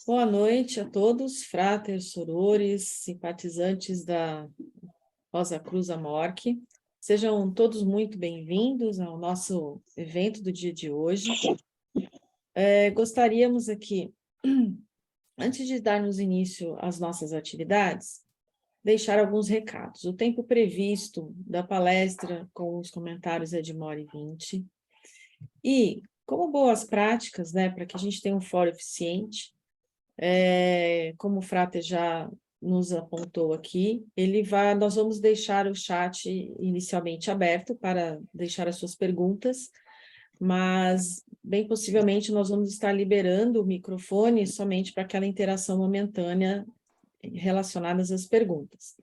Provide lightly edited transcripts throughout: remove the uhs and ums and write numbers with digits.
Boa noite a todos, fratres, sorores, simpatizantes da Rosa Cruz Amorque. Sejam todos muito bem-vindos ao nosso evento do dia de hoje. Gostaríamos aqui, antes de darmos início às nossas atividades, deixar alguns recados. O tempo previsto da palestra com os comentários é de 1h20. E, como boas práticas, para que a gente tenha um fórum eficiente, como o Frater já nos apontou aqui, nós vamos deixar o chat inicialmente aberto para deixar as suas perguntas, mas, bem possivelmente, nós vamos estar liberando o microfone somente para aquela interação momentânea relacionadas às perguntas.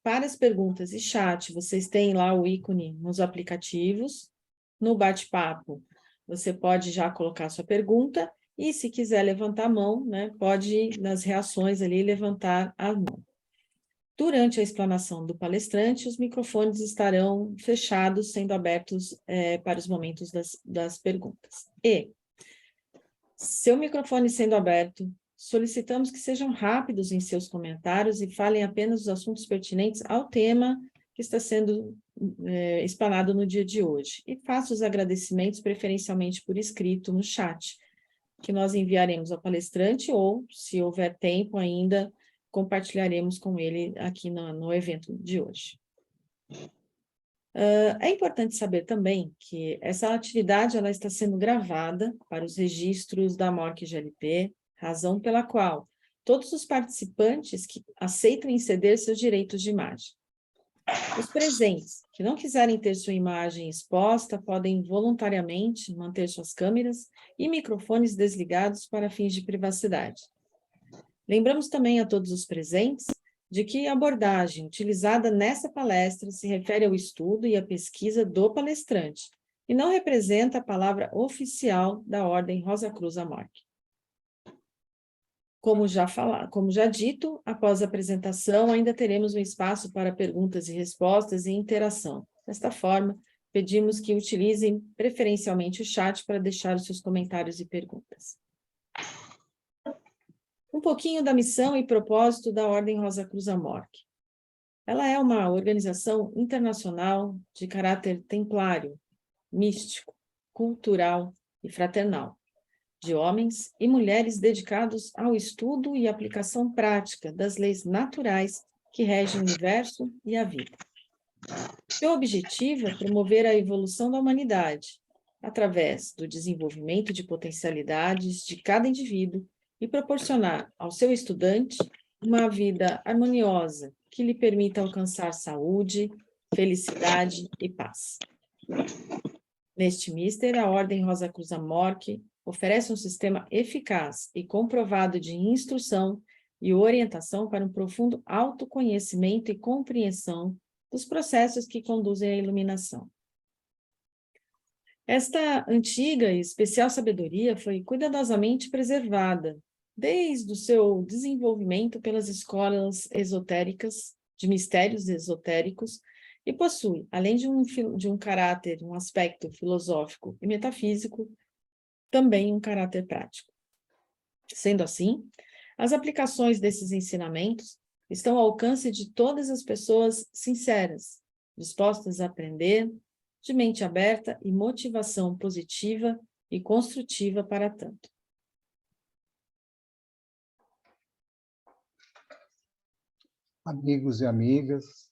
Para as perguntas e chat, vocês têm lá o ícone nos aplicativos. No bate-papo, você pode já colocar a sua pergunta, e se quiser levantar a mão, pode, nas reações ali, levantar a mão. Durante a explanação do palestrante, os microfones estarão fechados, sendo abertos para os momentos das perguntas. E, seu microfone sendo aberto, solicitamos que sejam rápidos em seus comentários e falem apenas os assuntos pertinentes ao tema que está sendo explanado no dia de hoje. E faça os agradecimentos preferencialmente por escrito no chat, que nós enviaremos ao palestrante ou, se houver tempo ainda, compartilharemos com ele aqui no evento de hoje. É importante saber também que essa atividade ela está sendo gravada para os registros da Amorque GLP, razão pela qual todos os participantes que aceitam ceder seus direitos de imagem. Os presentes que não quiserem ter sua imagem exposta podem voluntariamente manter suas câmeras e microfones desligados para fins de privacidade. Lembramos também a todos os presentes de que a abordagem utilizada nessa palestra se refere ao estudo e à pesquisa do palestrante e não representa a palavra oficial da Ordem Rosa Cruz Amorque. Como já dito, após a apresentação, ainda teremos um espaço para perguntas e respostas e interação. Desta forma, pedimos que utilizem preferencialmente o chat para deixar os seus comentários e perguntas. Um pouquinho da missão e propósito da Ordem Rosa Cruz Amorque. Ela é uma organização internacional de caráter templário, místico, cultural e fraternal, de homens e mulheres dedicados ao estudo e aplicação prática das leis naturais que regem o universo e a vida. Seu objetivo é promover a evolução da humanidade, através do desenvolvimento de potencialidades de cada indivíduo e proporcionar ao seu estudante uma vida harmoniosa que lhe permita alcançar saúde, felicidade e paz. Neste mister, a Ordem Rosa Cruz Amorque oferece um sistema eficaz e comprovado de instrução e orientação para um profundo autoconhecimento e compreensão dos processos que conduzem à iluminação. Esta antiga e especial sabedoria foi cuidadosamente preservada desde o seu desenvolvimento pelas escolas esotéricas, de mistérios esotéricos, e possui, além de um caráter, um aspecto filosófico e metafísico, também um caráter prático. Sendo assim, as aplicações desses ensinamentos estão ao alcance de todas as pessoas sinceras, dispostas a aprender, de mente aberta e motivação positiva e construtiva para tanto. Amigos e amigas,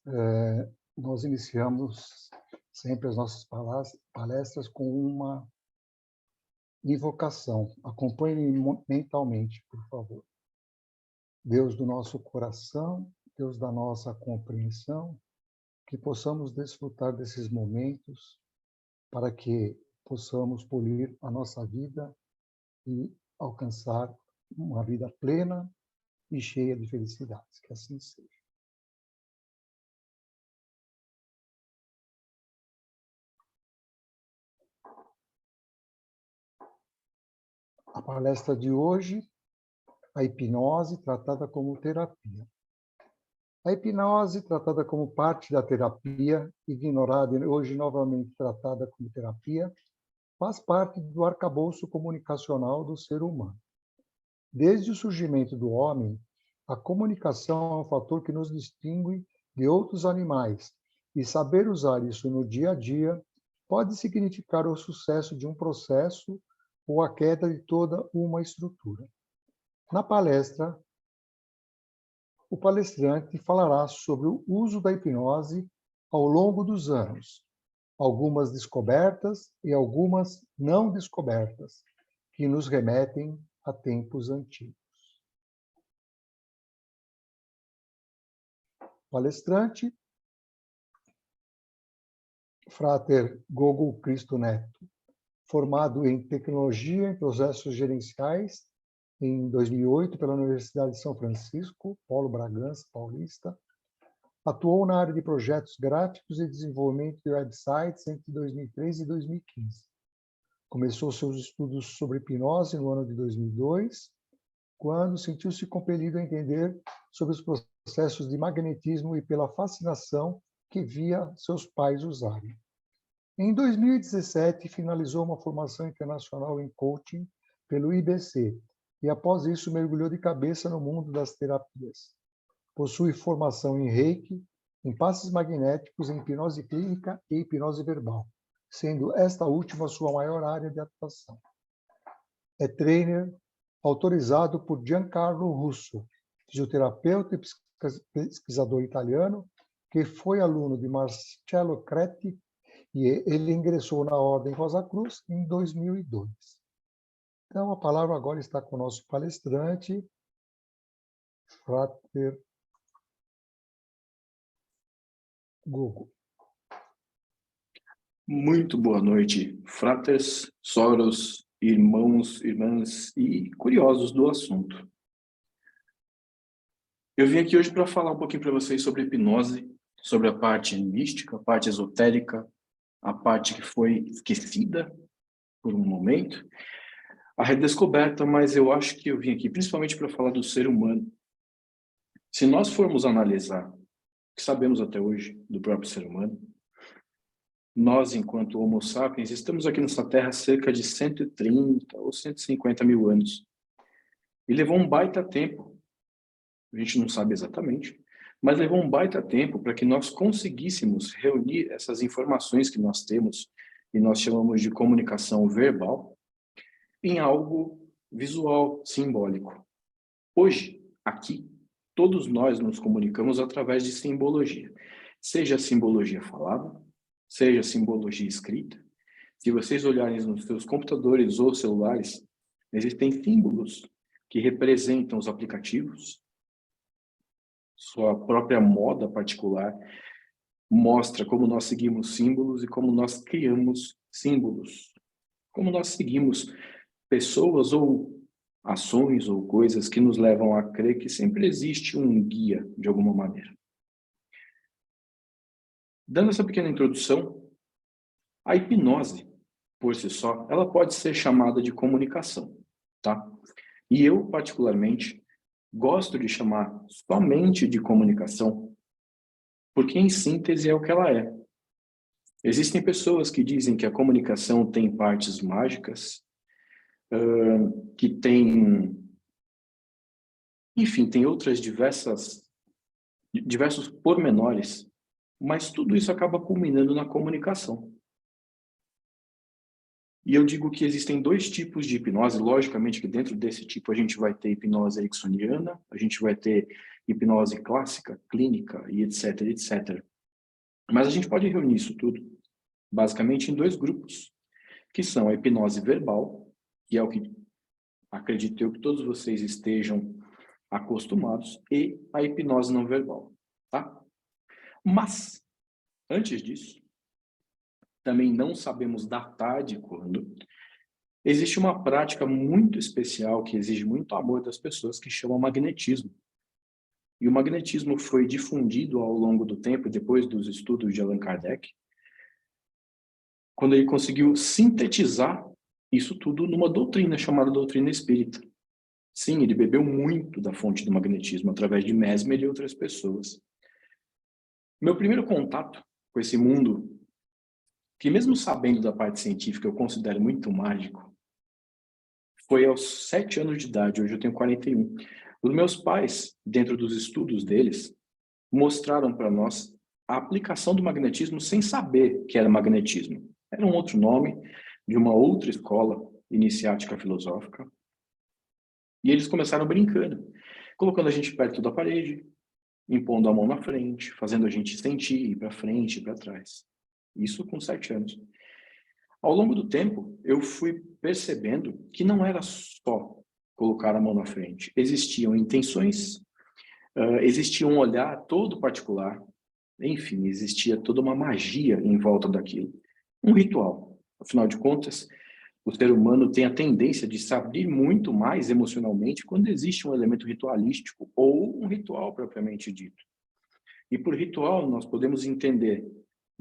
nós iniciamos sempre as nossas palestras com uma invocação. Acompanhe mentalmente, por favor. Deus do nosso coração, Deus da nossa compreensão, que possamos desfrutar desses momentos para que possamos polir a nossa vida e alcançar uma vida plena e cheia de felicidades. Que assim seja. A palestra de hoje, a hipnose tratada como terapia. A hipnose, tratada como parte da terapia, ignorada e hoje novamente tratada como terapia, faz parte do arcabouço comunicacional do ser humano. Desde o surgimento do homem, a comunicação é um fator que nos distingue de outros animais, e saber usar isso no dia a dia pode significar o sucesso de um processo ou a queda de toda uma estrutura. Na palestra, o palestrante falará sobre o uso da hipnose ao longo dos anos, algumas descobertas e algumas não descobertas, que nos remetem a tempos antigos. Palestrante, Frater Gogo Cristo Neto, formado em Tecnologia em Processos Gerenciais em 2008 pela Universidade de São Francisco, Paulo Bragança Paulista. Atuou na área de projetos gráficos e desenvolvimento de websites entre 2003 e 2015. Começou seus estudos sobre hipnose no ano de 2002, quando sentiu-se compelido a entender sobre os processos de magnetismo e pela fascinação que via seus pais usarem. Em 2017, finalizou uma formação internacional em coaching pelo IBC e, após isso, mergulhou de cabeça no mundo das terapias. Possui formação em Reiki, em passes magnéticos, em hipnose clínica e hipnose verbal, sendo esta última sua maior área de atuação. É trainer autorizado por Giancarlo Russo, fisioterapeuta e pesquisador italiano, que foi aluno de Marcello Creti, e ele ingressou na Ordem Rosa Cruz em 2002. Então, a palavra agora está com o nosso palestrante, Frater Gogo. Muito boa noite, fraters, soros, irmãos, irmãs e curiosos do assunto. Eu vim aqui hoje para falar um pouquinho para vocês sobre hipnose, sobre a parte mística, a parte esotérica, a parte que foi esquecida por um momento, a redescoberta, mas eu acho que eu vim aqui principalmente para falar do ser humano. Se nós formos analisar o que sabemos até hoje do próprio ser humano, nós, enquanto Homo sapiens, estamos aqui nessa Terra há cerca de 130 ou 150 mil anos. E levou um baita tempo, a gente não sabe exatamente, mas levou um baita tempo para que nós conseguíssemos reunir essas informações que nós temos, e nós chamamos de comunicação verbal, em algo visual, simbólico. Hoje, aqui, todos nós nos comunicamos através de simbologia, seja simbologia falada, seja simbologia escrita. Se vocês olharem nos seus computadores ou celulares, existem símbolos que representam os aplicativos. Sua própria moda particular mostra como nós seguimos símbolos e como nós criamos símbolos. Como nós seguimos pessoas ou ações ou coisas que nos levam a crer que sempre existe um guia de alguma maneira. Dando essa pequena introdução, a hipnose, por si só, ela pode ser chamada de comunicação, tá? E eu, particularmente, gosto de chamar somente de comunicação, porque em síntese é o que ela é. Existem pessoas que dizem que a comunicação tem partes mágicas, que tem, enfim, tem outras diversos pormenores, mas tudo isso acaba culminando na comunicação. E eu digo que existem dois tipos de hipnose. Logicamente que dentro desse tipo a gente vai ter hipnose ericksoniana, a gente vai ter hipnose clássica, clínica e etc, etc. Mas a gente pode reunir isso tudo basicamente em dois grupos, que são a hipnose verbal, que é o que acredito eu que todos vocês estejam acostumados, e a hipnose não verbal, tá? Mas, antes disso, também não sabemos datar de quando, existe uma prática muito especial que exige muito amor das pessoas, que chama magnetismo. E o magnetismo foi difundido ao longo do tempo, depois dos estudos de Allan Kardec, quando ele conseguiu sintetizar isso tudo numa doutrina chamada doutrina espírita. Sim, ele bebeu muito da fonte do magnetismo através de Mesmer e outras pessoas. Meu primeiro contato com esse mundo, que mesmo sabendo da parte científica eu considero muito mágico, foi aos 7 anos de idade, hoje eu tenho 41. Os meus pais, dentro dos estudos deles, mostraram para nós a aplicação do magnetismo sem saber que era magnetismo. Era um outro nome de uma outra escola iniciática filosófica. E eles começaram brincando, colocando a gente perto da parede, impondo a mão na frente, fazendo a gente sentir, ir para frente e para trás. Isso com 7 anos. Ao longo do tempo, eu fui percebendo que não era só colocar a mão na frente. Existiam intenções, existia um olhar todo particular, enfim, existia toda uma magia em volta daquilo. Um ritual. Afinal de contas, o ser humano tem a tendência de se abrir muito mais emocionalmente quando existe um elemento ritualístico ou um ritual propriamente dito. E por ritual, nós podemos entender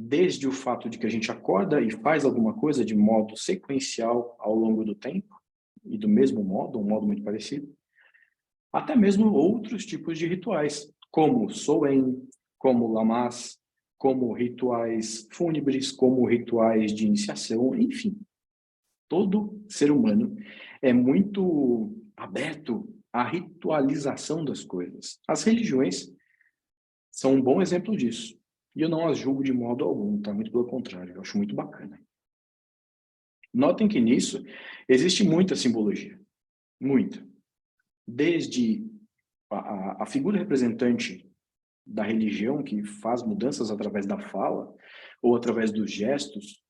desde o fato de que a gente acorda e faz alguma coisa de modo sequencial ao longo do tempo, e do mesmo modo, um modo muito parecido, até mesmo outros tipos de rituais, como o Soen, como o Lamas, como rituais fúnebres, como rituais de iniciação, enfim. Todo ser humano é muito aberto à ritualização das coisas. As religiões são um bom exemplo disso. E eu não as julgo de modo algum, tá? Muito pelo contrário, eu acho muito bacana. Notem que nisso existe muita simbologia. Muita. Desde a figura representante da religião, que faz mudanças através da fala, ou através dos gestos,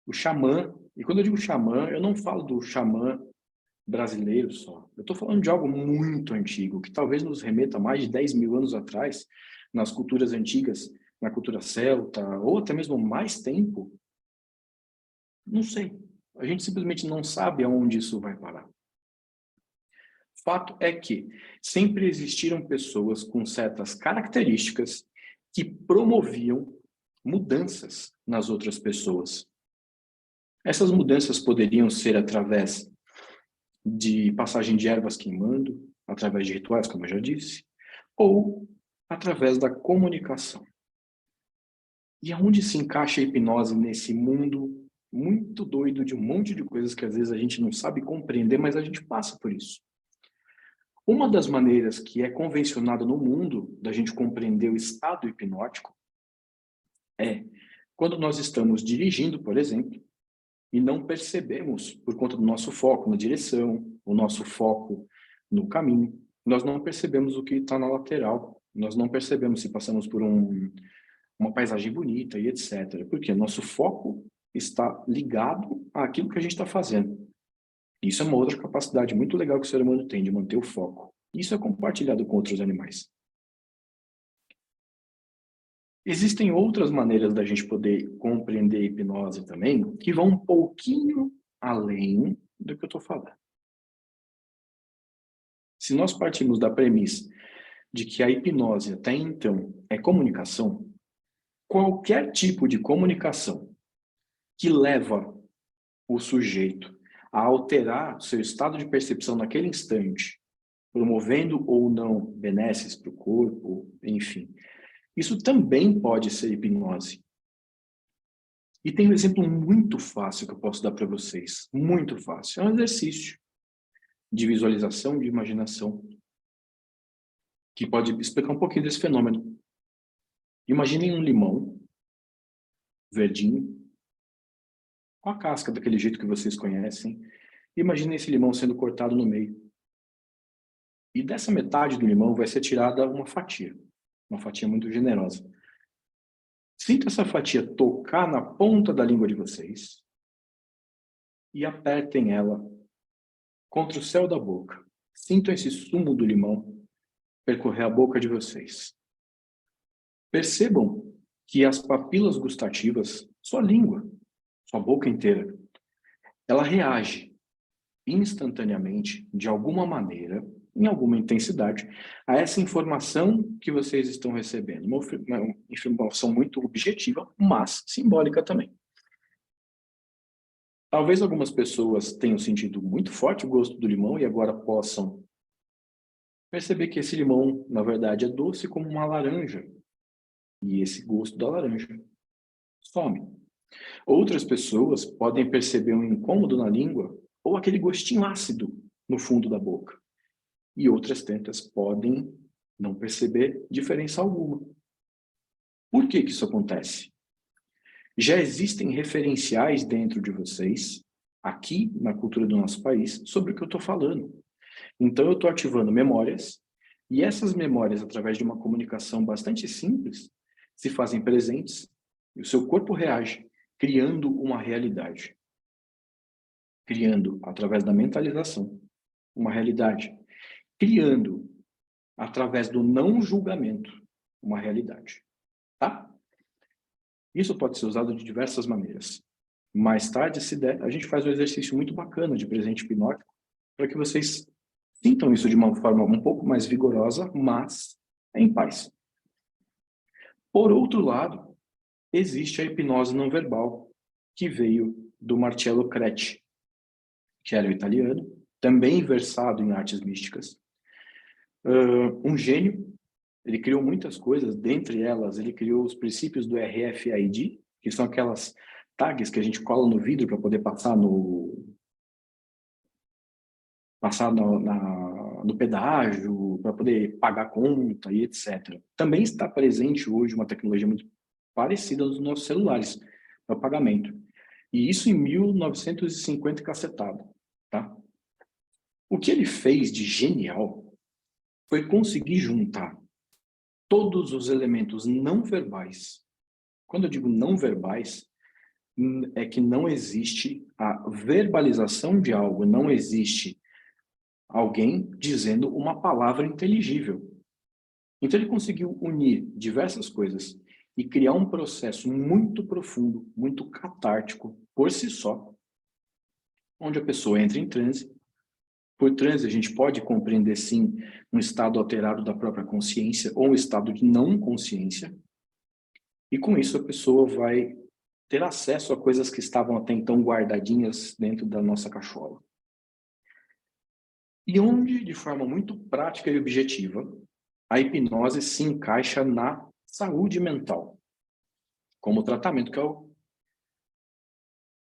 o xamã, e quando eu digo xamã, eu não falo do xamã brasileiro só. Eu estou falando de algo muito antigo, que talvez nos remeta a mais de 10 mil anos atrás, nas culturas antigas, na cultura celta, ou até mesmo mais tempo. Não sei. A gente simplesmente não sabe aonde isso vai parar. Fato é que sempre existiram pessoas com certas características que promoviam mudanças nas outras pessoas. Essas mudanças poderiam ser através de passagem de ervas queimando, através de rituais, como eu já disse, ou através da comunicação. E aonde se encaixa a hipnose nesse mundo muito doido de um monte de coisas que às vezes a gente não sabe compreender, mas a gente passa por isso? Uma das maneiras que é convencionada no mundo da gente compreender o estado hipnótico é quando nós estamos dirigindo, por exemplo, e não percebemos, por conta do nosso foco na direção, o nosso foco no caminho, nós não percebemos o que está na lateral, nós não percebemos se passamos por uma paisagem bonita e etc. Porque nosso foco está ligado àquilo que a gente está fazendo. Isso é uma outra capacidade muito legal que o ser humano tem, de manter o foco. Isso é compartilhado com outros animais. Existem outras maneiras da gente poder compreender a hipnose também, que vão um pouquinho além do que eu estou falando. Se nós partimos da premissa de que a hipnose até então é comunicação, qualquer tipo de comunicação que leva o sujeito a alterar seu estado de percepção naquele instante, promovendo ou não benesses para o corpo, enfim, isso também pode ser hipnose. E tem um exemplo muito fácil que eu posso dar para vocês. Muito fácil. É um exercício de visualização, de imaginação, que pode explicar um pouquinho desse fenômeno. Imaginem um limão verdinho, com a casca daquele jeito que vocês conhecem. Imaginem esse limão sendo cortado no meio. E dessa metade do limão vai ser tirada uma fatia muito generosa. Sinta essa fatia tocar na ponta da língua de vocês e apertem ela contra o céu da boca. Sintam esse sumo do limão percorrer a boca de vocês. Percebam que as papilas gustativas, sua língua, sua boca inteira, ela reage instantaneamente, de alguma maneira, em alguma intensidade, a essa informação que vocês estão recebendo. Uma informação muito objetiva, mas simbólica também. Talvez algumas pessoas tenham sentido muito forte o gosto do limão e agora possam perceber que esse limão, na verdade, é doce como uma laranja. E esse gosto da laranja some. Outras pessoas podem perceber um incômodo na língua ou aquele gostinho ácido no fundo da boca. E outras tantas podem não perceber diferença alguma. Por que que isso acontece? Já existem referenciais dentro de vocês, aqui na cultura do nosso país, sobre o que eu estou falando. Então, eu estou ativando memórias, e essas memórias, através de uma comunicação bastante simples, se fazem presentes, e o seu corpo reage, criando uma realidade. Criando, através da mentalização, uma realidade. Criando, através do não julgamento, uma realidade. Tá? Isso pode ser usado de diversas maneiras. Mais tarde, se der, a gente faz um exercício muito bacana de presente hipnótico, para que vocês sintam isso de uma forma um pouco mais vigorosa, mas em paz. Por outro lado, existe a hipnose não verbal, que veio do Marcello Creci, que era um italiano, também versado em artes místicas. Um gênio, ele criou muitas coisas, dentre elas, ele criou os princípios do RFID, que são aquelas tags que a gente cola no vidro para poder passar no pedágio, para poder pagar conta e etc. Também está presente hoje uma tecnologia muito parecida nos nossos celulares, para o pagamento. E isso em 1950 e cacetado, tá? O que ele fez de genial foi conseguir juntar todos os elementos não verbais. Quando eu digo não verbais, é que não existe a verbalização de algo, não existe alguém dizendo uma palavra inteligível. Então ele conseguiu unir diversas coisas e criar um processo muito profundo, muito catártico por si só, onde a pessoa entra em transe. Por transe, a gente pode compreender, sim, um estado alterado da própria consciência ou um estado de não consciência. E com isso a pessoa vai ter acesso a coisas que estavam até então guardadinhas dentro da nossa cachola. E onde, de forma muito prática e objetiva, a hipnose se encaixa na saúde mental, como tratamento, que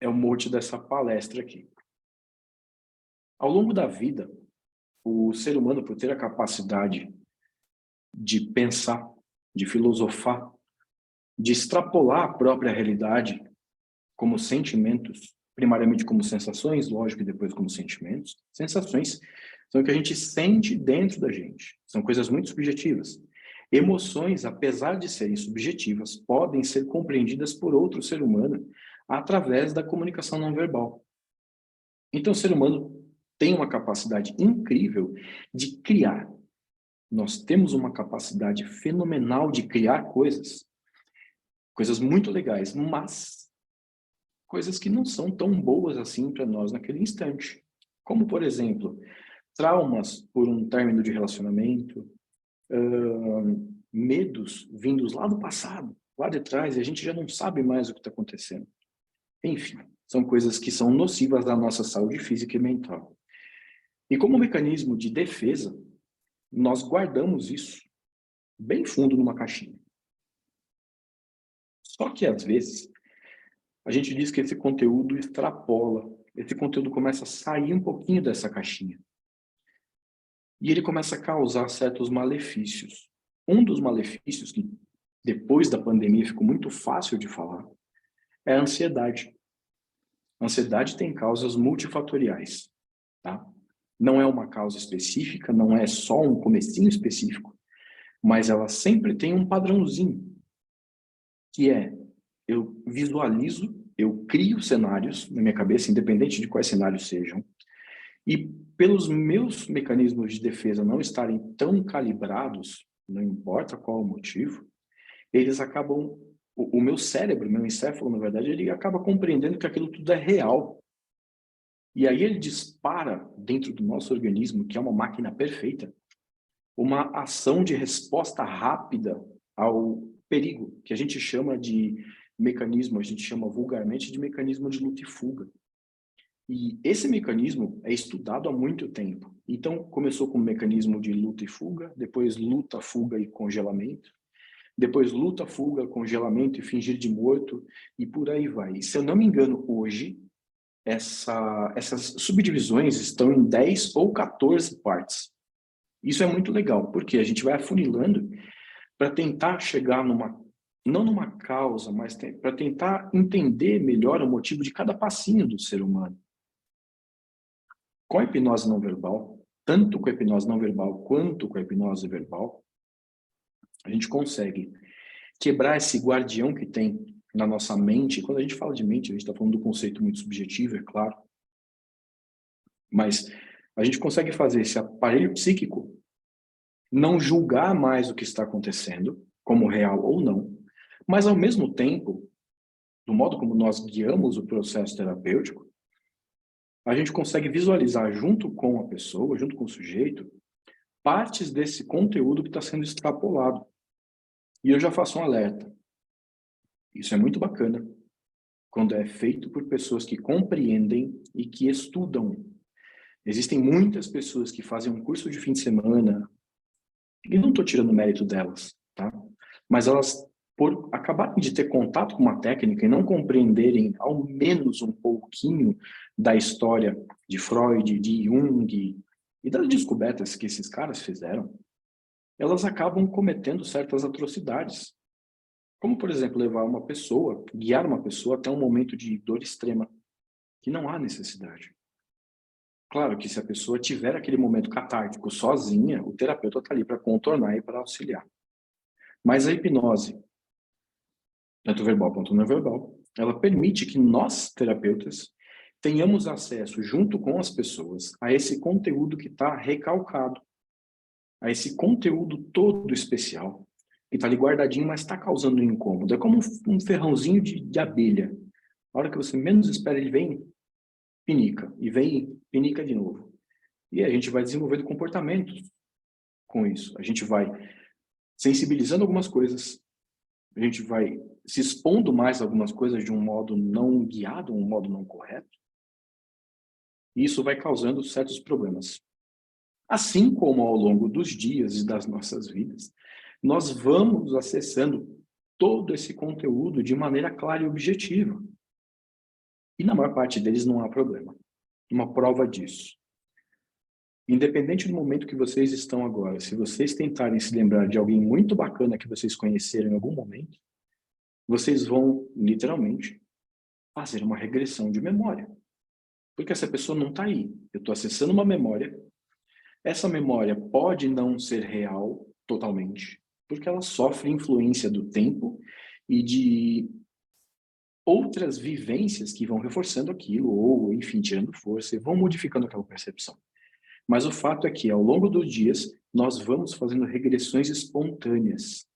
é o mote dessa palestra aqui. Ao longo da vida, o ser humano, por ter a capacidade de pensar, de filosofar, de extrapolar a própria realidade como sentimentos, primariamente como sensações, lógico, e depois como sentimentos. Sensações são o que a gente sente dentro da gente. São coisas muito subjetivas. Emoções, apesar de serem subjetivas, podem ser compreendidas por outro ser humano através da comunicação não verbal. Então, o ser humano tem uma capacidade incrível de criar. Nós temos uma capacidade fenomenal de criar coisas muito legais, mas coisas que não são tão boas assim para nós naquele instante. Como, por exemplo, traumas por um término de relacionamento, medos vindos lá do passado, lá de trás, e a gente já não sabe mais o que está acontecendo. Enfim, são coisas que são nocivas à nossa saúde física e mental. E como mecanismo de defesa, nós guardamos isso bem fundo numa caixinha. Só que, às vezes, a gente diz que esse conteúdo extrapola, esse conteúdo começa a sair um pouquinho dessa caixinha. E ele começa a causar certos malefícios. Um dos malefícios, que depois da pandemia ficou muito fácil de falar, é a ansiedade. A ansiedade tem causas multifatoriais, tá? Não é uma causa específica, não é só um comecinho específico, mas ela sempre tem um padrãozinho, que é, eu visualizo, eu crio cenários na minha cabeça, independente de quais cenários sejam, e pelos meus mecanismos de defesa não estarem tão calibrados, não importa qual o motivo, eles acabam, o meu cérebro, meu encéfalo, na verdade, ele acaba compreendendo que aquilo tudo é real. E aí ele dispara dentro do nosso organismo, que é uma máquina perfeita, uma ação de resposta rápida ao perigo, que a gente chama de mecanismo, a gente chama vulgarmente de mecanismo de luta e fuga. E esse mecanismo é estudado há muito tempo. Então, começou com o mecanismo de luta e fuga, depois luta, fuga e congelamento, depois luta, fuga, congelamento e fingir de morto, e por aí vai. E, se eu não me engano, hoje, essas subdivisões estão em 10 ou 14 partes. Isso é muito legal, porque a gente vai afunilando para tentar chegar não numa causa, mas para tentar entender melhor o motivo de cada passinho do ser humano. Com a hipnose não verbal, tanto com a hipnose não verbal quanto com a hipnose verbal, a gente consegue quebrar esse guardião que tem na nossa mente. Quando a gente fala de mente, a gente está falando do conceito muito subjetivo, é claro. Mas a gente consegue fazer esse aparelho psíquico não julgar mais o que está acontecendo, como real ou não, mas ao mesmo tempo, do modo como nós guiamos o processo terapêutico, a gente consegue visualizar junto com a pessoa, junto com o sujeito, partes desse conteúdo que está sendo extrapolado. E eu já faço um alerta. Isso é muito bacana quando é feito por pessoas que compreendem e que estudam. Existem muitas pessoas que fazem um curso de fim de semana, e não estou tirando o mérito delas, tá? Mas elas, por acabarem de ter contato com uma técnica e não compreenderem ao menos um pouquinho da história de Freud, de Jung e das descobertas que esses caras fizeram, elas acabam cometendo certas atrocidades. Como, por exemplo, levar uma pessoa, guiar uma pessoa até um momento de dor extrema, que não há necessidade. Claro que se a pessoa tiver aquele momento catártico sozinha, o terapeuta está ali para contornar e para auxiliar. Mas a hipnose, tanto verbal quanto não verbal, ela permite que nós, terapeutas, tenhamos acesso, junto com as pessoas, a esse conteúdo que está recalcado, a esse conteúdo todo especial, que está ali guardadinho, mas está causando um incômodo. É como um ferrãozinho de abelha. A hora que você menos espera, ele vem, pinica, e vem, pinica de novo. E a gente vai desenvolvendo comportamentos com isso. A gente vai sensibilizando algumas coisas, a gente vai se expondo mais a algumas coisas de um modo não guiado, um modo não correto, e isso vai causando certos problemas. Assim como ao longo dos dias e das nossas vidas, nós vamos acessando todo esse conteúdo de maneira clara e objetiva. E na maior parte deles não há problema. Uma prova disso. Independente do momento que vocês estão agora, se vocês tentarem se lembrar de alguém muito bacana que vocês conheceram em algum momento, vocês vão, literalmente, fazer uma regressão de memória. Porque essa pessoa não está aí. Eu estou acessando uma memória. Essa memória pode não ser real totalmente, porque ela sofre influência do tempo e de outras vivências que vão reforçando aquilo, ou, enfim, tirando força e vão modificando aquela percepção. Mas o fato é que, ao longo dos dias, nós vamos fazendo regressões espontâneas.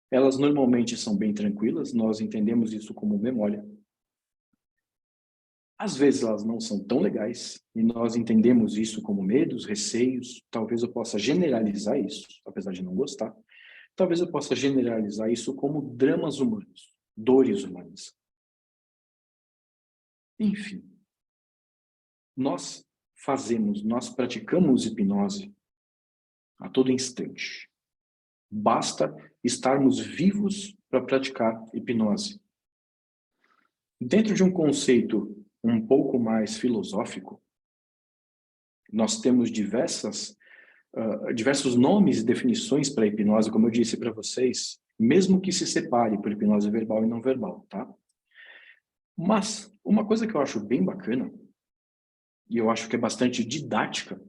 Elas normalmente são bem tranquilas, nós entendemos isso como memória. Às vezes elas não são tão legais, e nós entendemos isso como medos, receios. Talvez eu possa generalizar isso, apesar de não gostar. Talvez eu possa generalizar isso como dramas humanos, dores humanas. Enfim, nós praticamos hipnose a todo instante. Basta estarmos vivos para praticar hipnose. Dentro de um conceito um pouco mais filosófico, nós temos diversos nomes e definições para a hipnose, como eu disse para vocês, mesmo que se separe por hipnose verbal e não verbal, tá? Mas uma coisa que eu acho bem bacana, e eu acho que é bastante didática,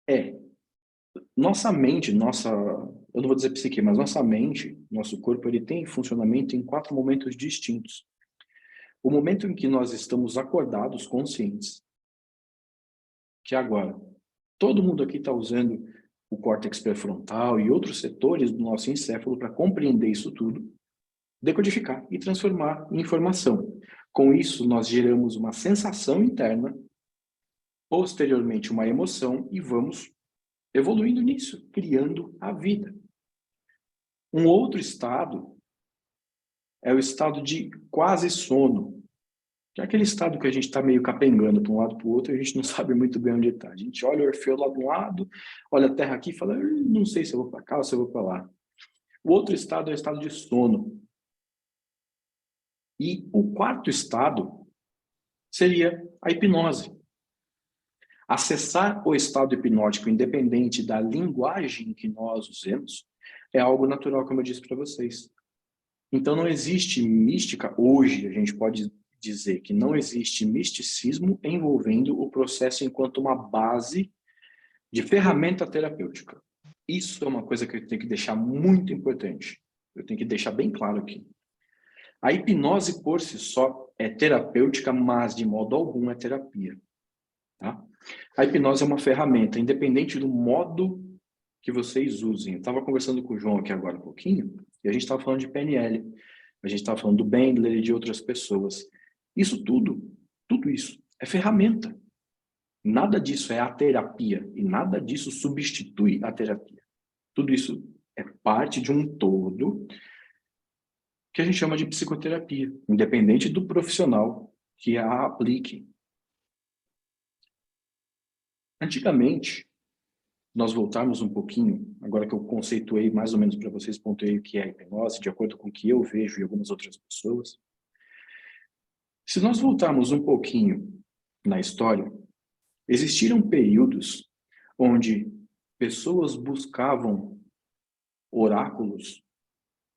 é nossa mente, eu não vou dizer psique, mas nossa mente, nosso corpo, ele tem funcionamento em 4 momentos distintos. O momento em que nós estamos acordados, conscientes, que agora todo mundo aqui está usando o córtex pré-frontal e outros setores do nosso encéfalo para compreender isso tudo, decodificar e transformar em informação. Com isso, nós geramos uma sensação interna, posteriormente uma emoção e vamos evoluindo nisso, criando a vida. Um outro estado é o estado de quase sono, que é aquele estado que a gente está meio capengando para um lado para o outro e a gente não sabe muito bem onde está. A gente olha o Orfeu lá de um lado, olha a Terra aqui e fala, não sei se eu vou para cá ou se eu vou para lá. O outro estado é o estado de sono. E o quarto estado seria a hipnose. Acessar o estado hipnótico independente da linguagem que nós usemos é algo natural, como eu disse para vocês. Então não existe mística, hoje a gente pode dizer que não existe misticismo envolvendo o processo enquanto uma base de ferramenta terapêutica. Isso é uma coisa que eu tenho que deixar muito importante. Eu tenho que deixar bem claro aqui. A hipnose por si só é terapêutica, mas de modo algum é terapia. Tá? A hipnose é uma ferramenta, independente do modo que vocês usem. Eu estava conversando com o João aqui agora um pouquinho, e a gente estava falando de PNL, a gente estava falando do Bandler e de outras pessoas. Isso tudo isso é ferramenta. Nada disso é a terapia, e nada disso substitui a terapia. Tudo isso é parte de um todo que a gente chama de psicoterapia, independente do profissional que a aplique. Antigamente, nós voltarmos um pouquinho, agora que eu conceituei mais ou menos para vocês, pontuei o que é a hipnose, de acordo com o que eu vejo e algumas outras pessoas. Se nós voltarmos um pouquinho na história, existiram períodos onde pessoas buscavam oráculos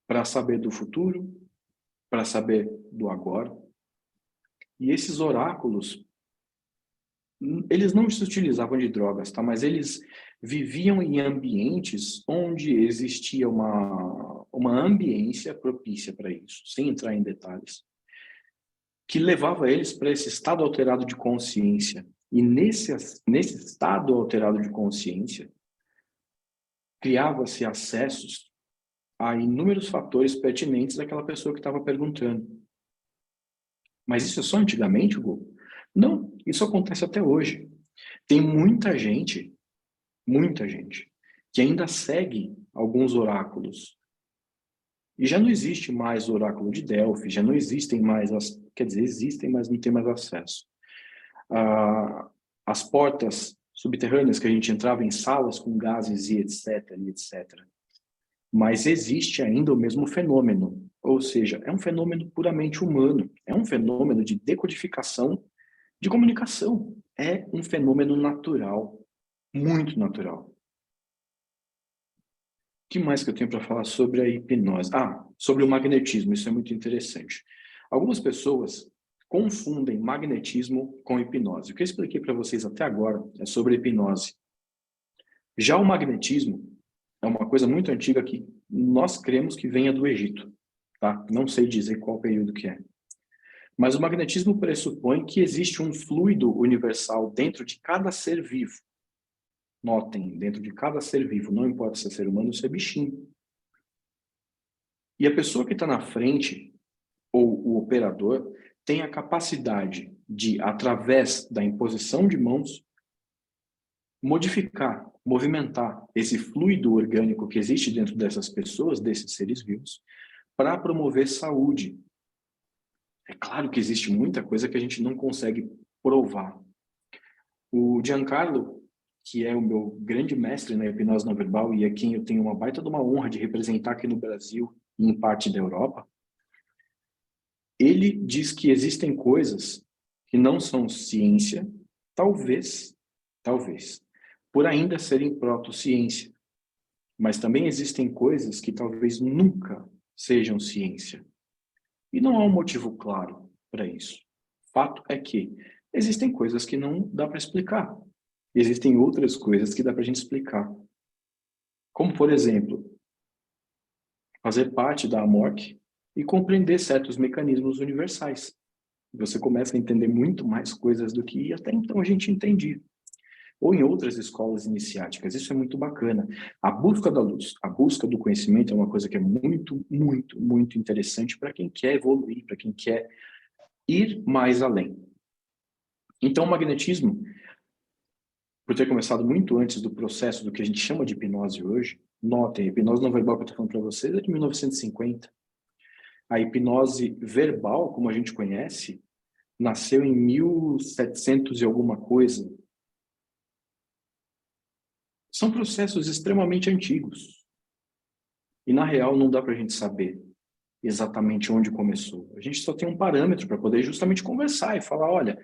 para saber do futuro, para saber do agora. E esses oráculos, eles não se utilizavam de drogas, tá? Mas eles viviam em ambientes onde existia uma ambiência propícia para isso, sem entrar em detalhes, que levava eles para esse estado alterado de consciência. E nesse estado alterado de consciência, criava-se acessos a inúmeros fatores pertinentes daquela pessoa que estava perguntando. Mas isso é só antigamente, Hugo? Não, isso acontece até hoje. Tem muita gente, que ainda segue alguns oráculos. E já não existe mais o oráculo de Delfos, já não existem mais, quer dizer, existem, mas não tem mais acesso. As portas subterrâneas que a gente entrava em salas com gases e etc, e etc. Mas existe ainda o mesmo fenômeno, ou seja, é um fenômeno puramente humano, é um fenômeno de decodificação de comunicação, é um fenômeno natural, muito natural. O que mais que eu tenho para falar sobre a hipnose? Sobre o magnetismo, isso é muito interessante. Algumas pessoas confundem magnetismo com hipnose. O que eu expliquei para vocês até agora é sobre hipnose. Já o magnetismo é uma coisa muito antiga que nós cremos que venha do Egito, tá? Não sei dizer qual período que é. Mas o magnetismo pressupõe que existe um fluido universal dentro de cada ser vivo. Notem, dentro de cada ser vivo, não importa se é ser humano ou se é bichinho. E a pessoa que está na frente, ou o operador, tem a capacidade de, através da imposição de mãos, modificar, movimentar esse fluido orgânico que existe dentro dessas pessoas, desses seres vivos, para promover saúde. É claro que existe muita coisa que a gente não consegue provar. O Giancarlo, que é o meu grande mestre na hipnose não verbal e a quem eu tenho uma baita de uma honra de representar aqui no Brasil e em parte da Europa, ele diz que existem coisas que não são ciência, talvez, por ainda serem proto-ciência. Mas também existem coisas que talvez nunca sejam ciência. E não há um motivo claro para isso. Fato é que existem coisas que não dá para explicar. Existem outras coisas que dá para a gente explicar. Como, por exemplo, fazer parte da AMORC e compreender certos mecanismos universais. Você começa a entender muito mais coisas do que até então a gente entendia. Ou em outras escolas iniciáticas. Isso é muito bacana. A busca da luz, a busca do conhecimento é uma coisa que é muito, muito, muito interessante para quem quer evoluir, para quem quer ir mais além. Então, o magnetismo, por ter começado muito antes do processo do que a gente chama de hipnose hoje, notem, a hipnose não verbal que eu estou falando para vocês é de 1950. A hipnose verbal, como a gente conhece, nasceu em 1700 e alguma coisa. São processos extremamente antigos. E, na real, não dá para a gente saber exatamente onde começou. A gente só tem um parâmetro para poder justamente conversar e falar, olha,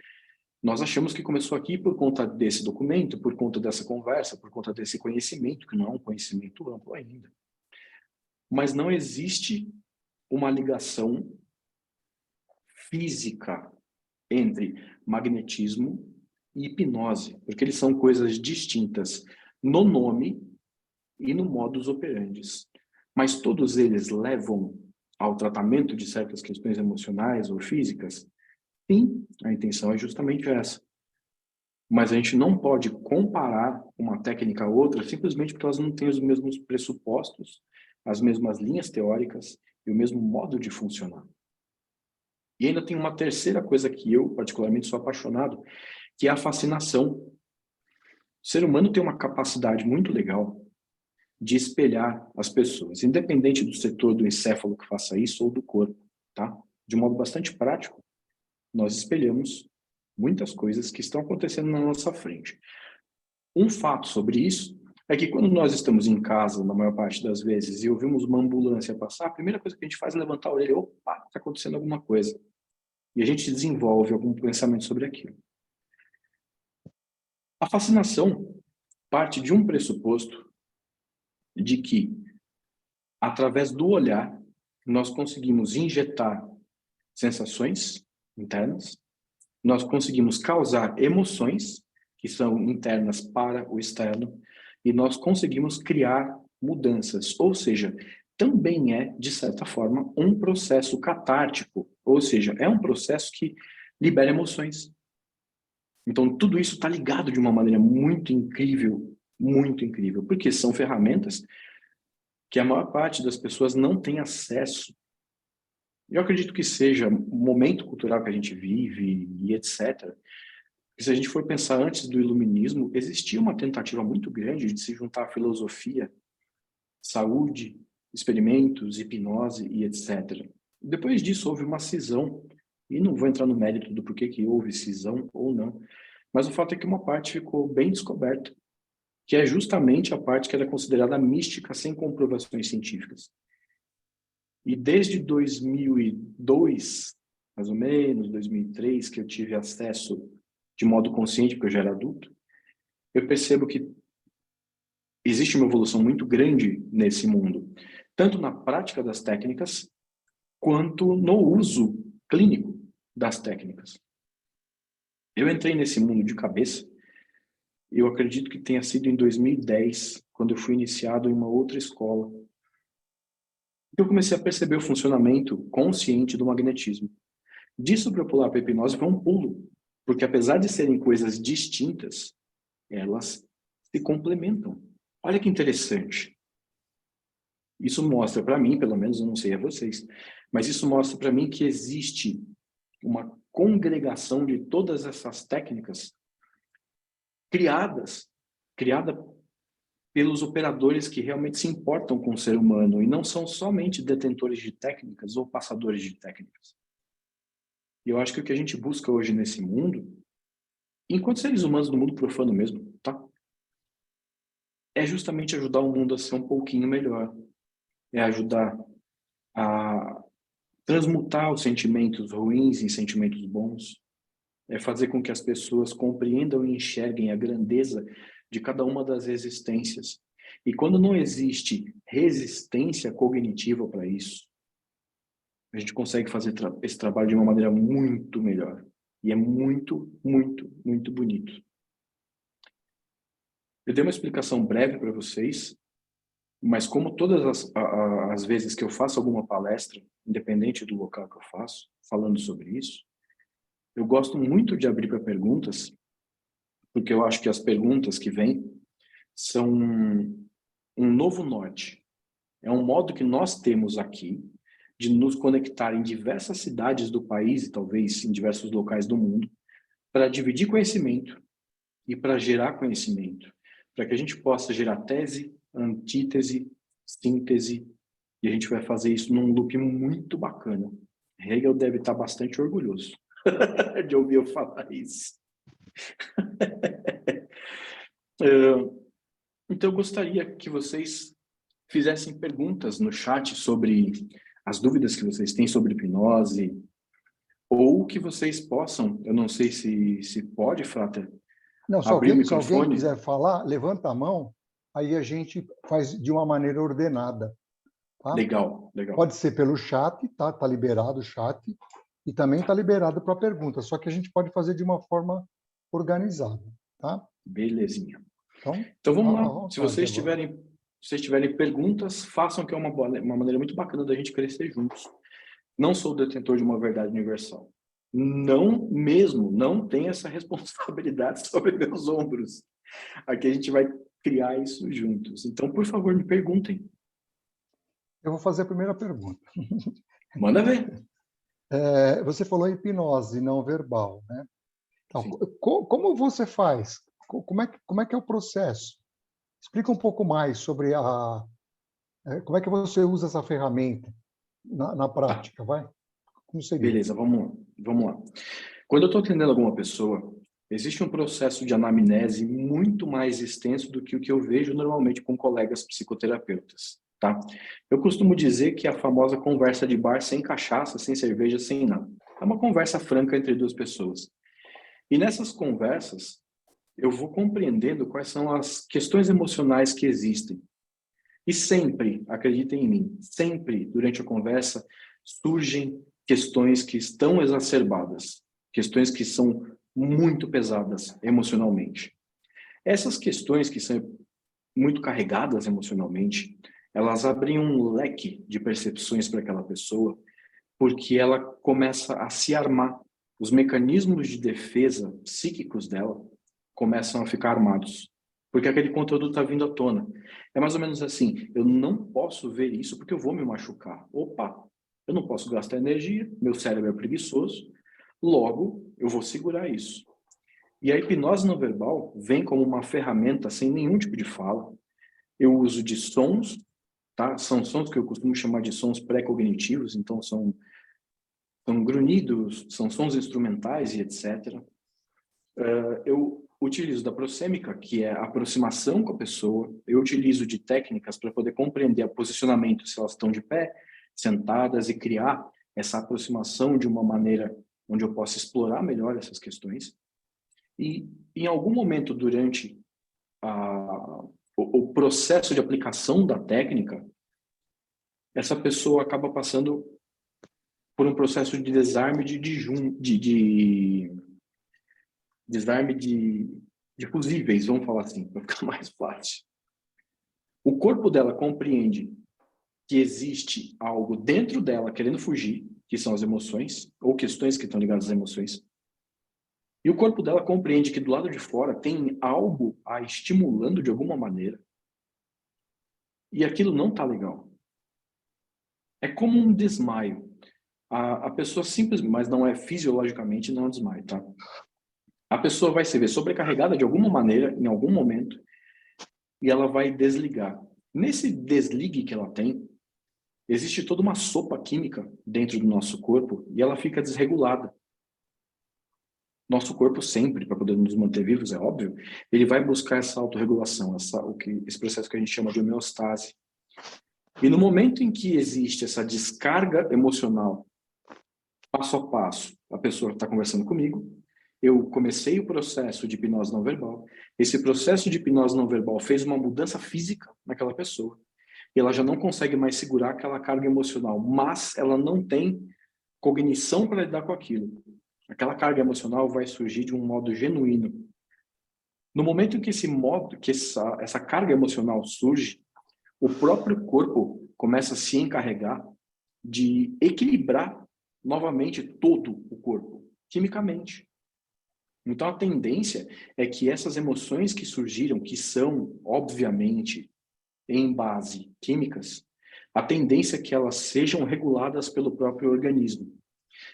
nós achamos que começou aqui por conta desse documento, por conta dessa conversa, por conta desse conhecimento, que não é um conhecimento amplo ainda. Mas não existe uma ligação física entre magnetismo e hipnose, porque eles são coisas distintas no nome e no modus operandi. Mas todos eles levam ao tratamento de certas questões emocionais ou físicas? Sim, a intenção é justamente essa. Mas a gente não pode comparar uma técnica a outra simplesmente porque elas não têm os mesmos pressupostos, as mesmas linhas teóricas e o mesmo modo de funcionar. E ainda tem uma terceira coisa que eu, particularmente, sou apaixonado, que é a fascinação. O ser humano tem uma capacidade muito legal de espelhar as pessoas, independente do setor do encéfalo que faça isso ou do corpo, tá? De modo bastante prático, nós espelhamos muitas coisas que estão acontecendo na nossa frente. Um fato sobre isso é que quando nós estamos em casa, na maior parte das vezes, e ouvimos uma ambulância passar, a primeira coisa que a gente faz é levantar a orelha, opa, está acontecendo alguma coisa. E a gente desenvolve algum pensamento sobre aquilo. A fascinação parte de um pressuposto de que, através do olhar, nós conseguimos injetar sensações internas, nós conseguimos causar emoções que são internas para o externo e nós conseguimos criar mudanças, ou seja, também é, de certa forma, um processo catártico, ou seja, é um processo que libera emoções. Então, tudo isso está ligado de uma maneira muito incrível, porque são ferramentas que a maior parte das pessoas não tem acesso. Eu acredito que seja o momento cultural que a gente vive e etc. E se a gente for pensar antes do iluminismo, existia uma tentativa muito grande de se juntar a filosofia, saúde, experimentos, hipnose e etc. Depois disso houve uma cisão, e não vou entrar no mérito do porquê que houve cisão ou não, mas o fato é que uma parte ficou bem descoberta, que é justamente a parte que era considerada mística sem comprovações científicas. E desde 2002, mais ou menos, 2003, que eu tive acesso de modo consciente, porque eu já era adulto, eu percebo que existe uma evolução muito grande nesse mundo, tanto na prática das técnicas, quanto no uso clínico das técnicas. Eu entrei nesse mundo de cabeça, eu acredito que tenha sido em 2010, quando eu fui iniciado em uma outra escola. Eu comecei a perceber o funcionamento consciente do magnetismo. Disso para eu pular para a hipnose foi um pulo, porque apesar de serem coisas distintas, elas se complementam. Olha que interessante. Isso mostra para mim, pelo menos, eu não sei a vocês, mas isso mostra para mim que existe uma congregação de todas essas técnicas criada pelos operadores que realmente se importam com o ser humano e não são somente detentores de técnicas ou passadores de técnicas. E eu acho que o que a gente busca hoje nesse mundo, enquanto seres humanos do mundo profano mesmo, tá? É justamente ajudar o mundo a ser um pouquinho melhor. É ajudar a transmutar os sentimentos ruins em sentimentos bons. É fazer com que as pessoas compreendam e enxerguem a grandeza de cada uma das existências. E quando não existe resistência cognitiva para isso, a gente consegue fazer esse trabalho de uma maneira muito melhor. E é muito, muito, muito bonito. Eu dei uma explicação breve para vocês, mas como todas as vezes que eu faço alguma palestra, independente do local que eu faço, falando sobre isso, eu gosto muito de abrir para perguntas, porque eu acho que as perguntas que vêm são um novo norte. É um modo que nós temos aqui de nos conectar em diversas cidades do país e talvez em diversos locais do mundo para dividir conhecimento e para gerar conhecimento, para que a gente possa gerar tese, antítese, síntese, e a gente vai fazer isso num loop muito bacana. Hegel deve estar bastante orgulhoso de ouvir eu falar isso. Então, eu gostaria que vocês fizessem perguntas no chat sobre as dúvidas que vocês têm sobre hipnose, ou que vocês possam, eu não sei se pode, Frater, Não, se abrir o se alguém microfone. quiser falar, levanta a mão, aí a gente faz de uma maneira ordenada. Tá? Legal, legal. Pode ser pelo chat, tá? Tá liberado o chat, e também está liberado para pergunta, só que a gente pode fazer de uma forma organizada. Tá? Belezinha. Então, Vamos à lá. Se vocês tiverem perguntas, façam, que é uma maneira muito bacana da gente crescer juntos. Não sou detentor de uma verdade universal. Não tenho essa responsabilidade sobre meus ombros. Aqui a gente vai criar isso juntos. Então, por favor, me perguntem. Eu vou fazer a primeira pergunta. Manda ver. Você falou em hipnose não verbal, né? Então, Sim. como você faz? Como é que é o processo? Explica um pouco mais sobre como é que você usa essa ferramenta na prática, vai? Como seria? Beleza, vamos lá. Quando eu estou atendendo alguma pessoa, existe um processo de anamnese muito mais extenso do que o que eu vejo normalmente com colegas psicoterapeutas, tá? Eu costumo dizer que é a famosa conversa de bar sem cachaça, sem cerveja, sem nada. É uma conversa franca entre duas pessoas. E nessas conversas, eu vou compreendendo quais são as questões emocionais que existem. E sempre, acreditem em mim, sempre durante a conversa surgem questões que estão exacerbadas, questões que são muito pesadas emocionalmente. Essas questões que são muito carregadas emocionalmente, elas abrem um leque de percepções para aquela pessoa, porque ela começa a se armar. Os mecanismos de defesa psíquicos dela começam a ficar armados, porque aquele conteúdo está vindo à tona. É mais ou menos assim, eu não posso ver isso porque eu vou me machucar. Opa, eu não posso gastar energia, meu cérebro é preguiçoso, logo eu vou segurar isso. E a hipnose não verbal vem como uma ferramenta sem nenhum tipo de fala. Eu uso de sons, tá? São sons que eu costumo chamar de sons pré-cognitivos, então são grunhidos, são sons instrumentais e etc. Eu utilizo da proxêmica, que é a aproximação com a pessoa. Eu utilizo de técnicas para poder compreender o posicionamento, se elas estão de pé, sentadas, e criar essa aproximação de uma maneira onde eu possa explorar melhor essas questões. E em algum momento durante o processo de aplicação da técnica, essa pessoa acaba passando por um processo de desarme desarme de fusíveis, vamos falar assim, para ficar mais fácil. O corpo dela compreende que existe algo dentro dela querendo fugir, que são as emoções, ou questões que estão ligadas às emoções. E o corpo dela compreende que do lado de fora tem algo a estimulando de alguma maneira. E aquilo não está legal. É como um desmaio. A pessoa simplesmente, mas não é fisiologicamente, não é um desmaio, tá? A pessoa vai se ver sobrecarregada de alguma maneira, em algum momento, e ela vai desligar. Nesse desligue que ela tem, existe toda uma sopa química dentro do nosso corpo e ela fica desregulada. Nosso corpo sempre, para poder nos manter vivos, é óbvio, ele vai buscar essa autorregulação, esse processo que a gente chama de homeostase. E no momento em que existe essa descarga emocional, passo a passo, a pessoa está conversando comigo, eu comecei o processo de hipnose não verbal. Esse processo de hipnose não verbal fez uma mudança física naquela pessoa. E ela já não consegue mais segurar aquela carga emocional, mas ela não tem cognição para lidar com aquilo. Aquela carga emocional vai surgir de um modo genuíno. No momento em que essa carga emocional surge, o próprio corpo começa a se encarregar de equilibrar novamente todo o corpo, quimicamente. Então, a tendência é que essas emoções que surgiram, que são, obviamente, em base químicas, a tendência é que elas sejam reguladas pelo próprio organismo.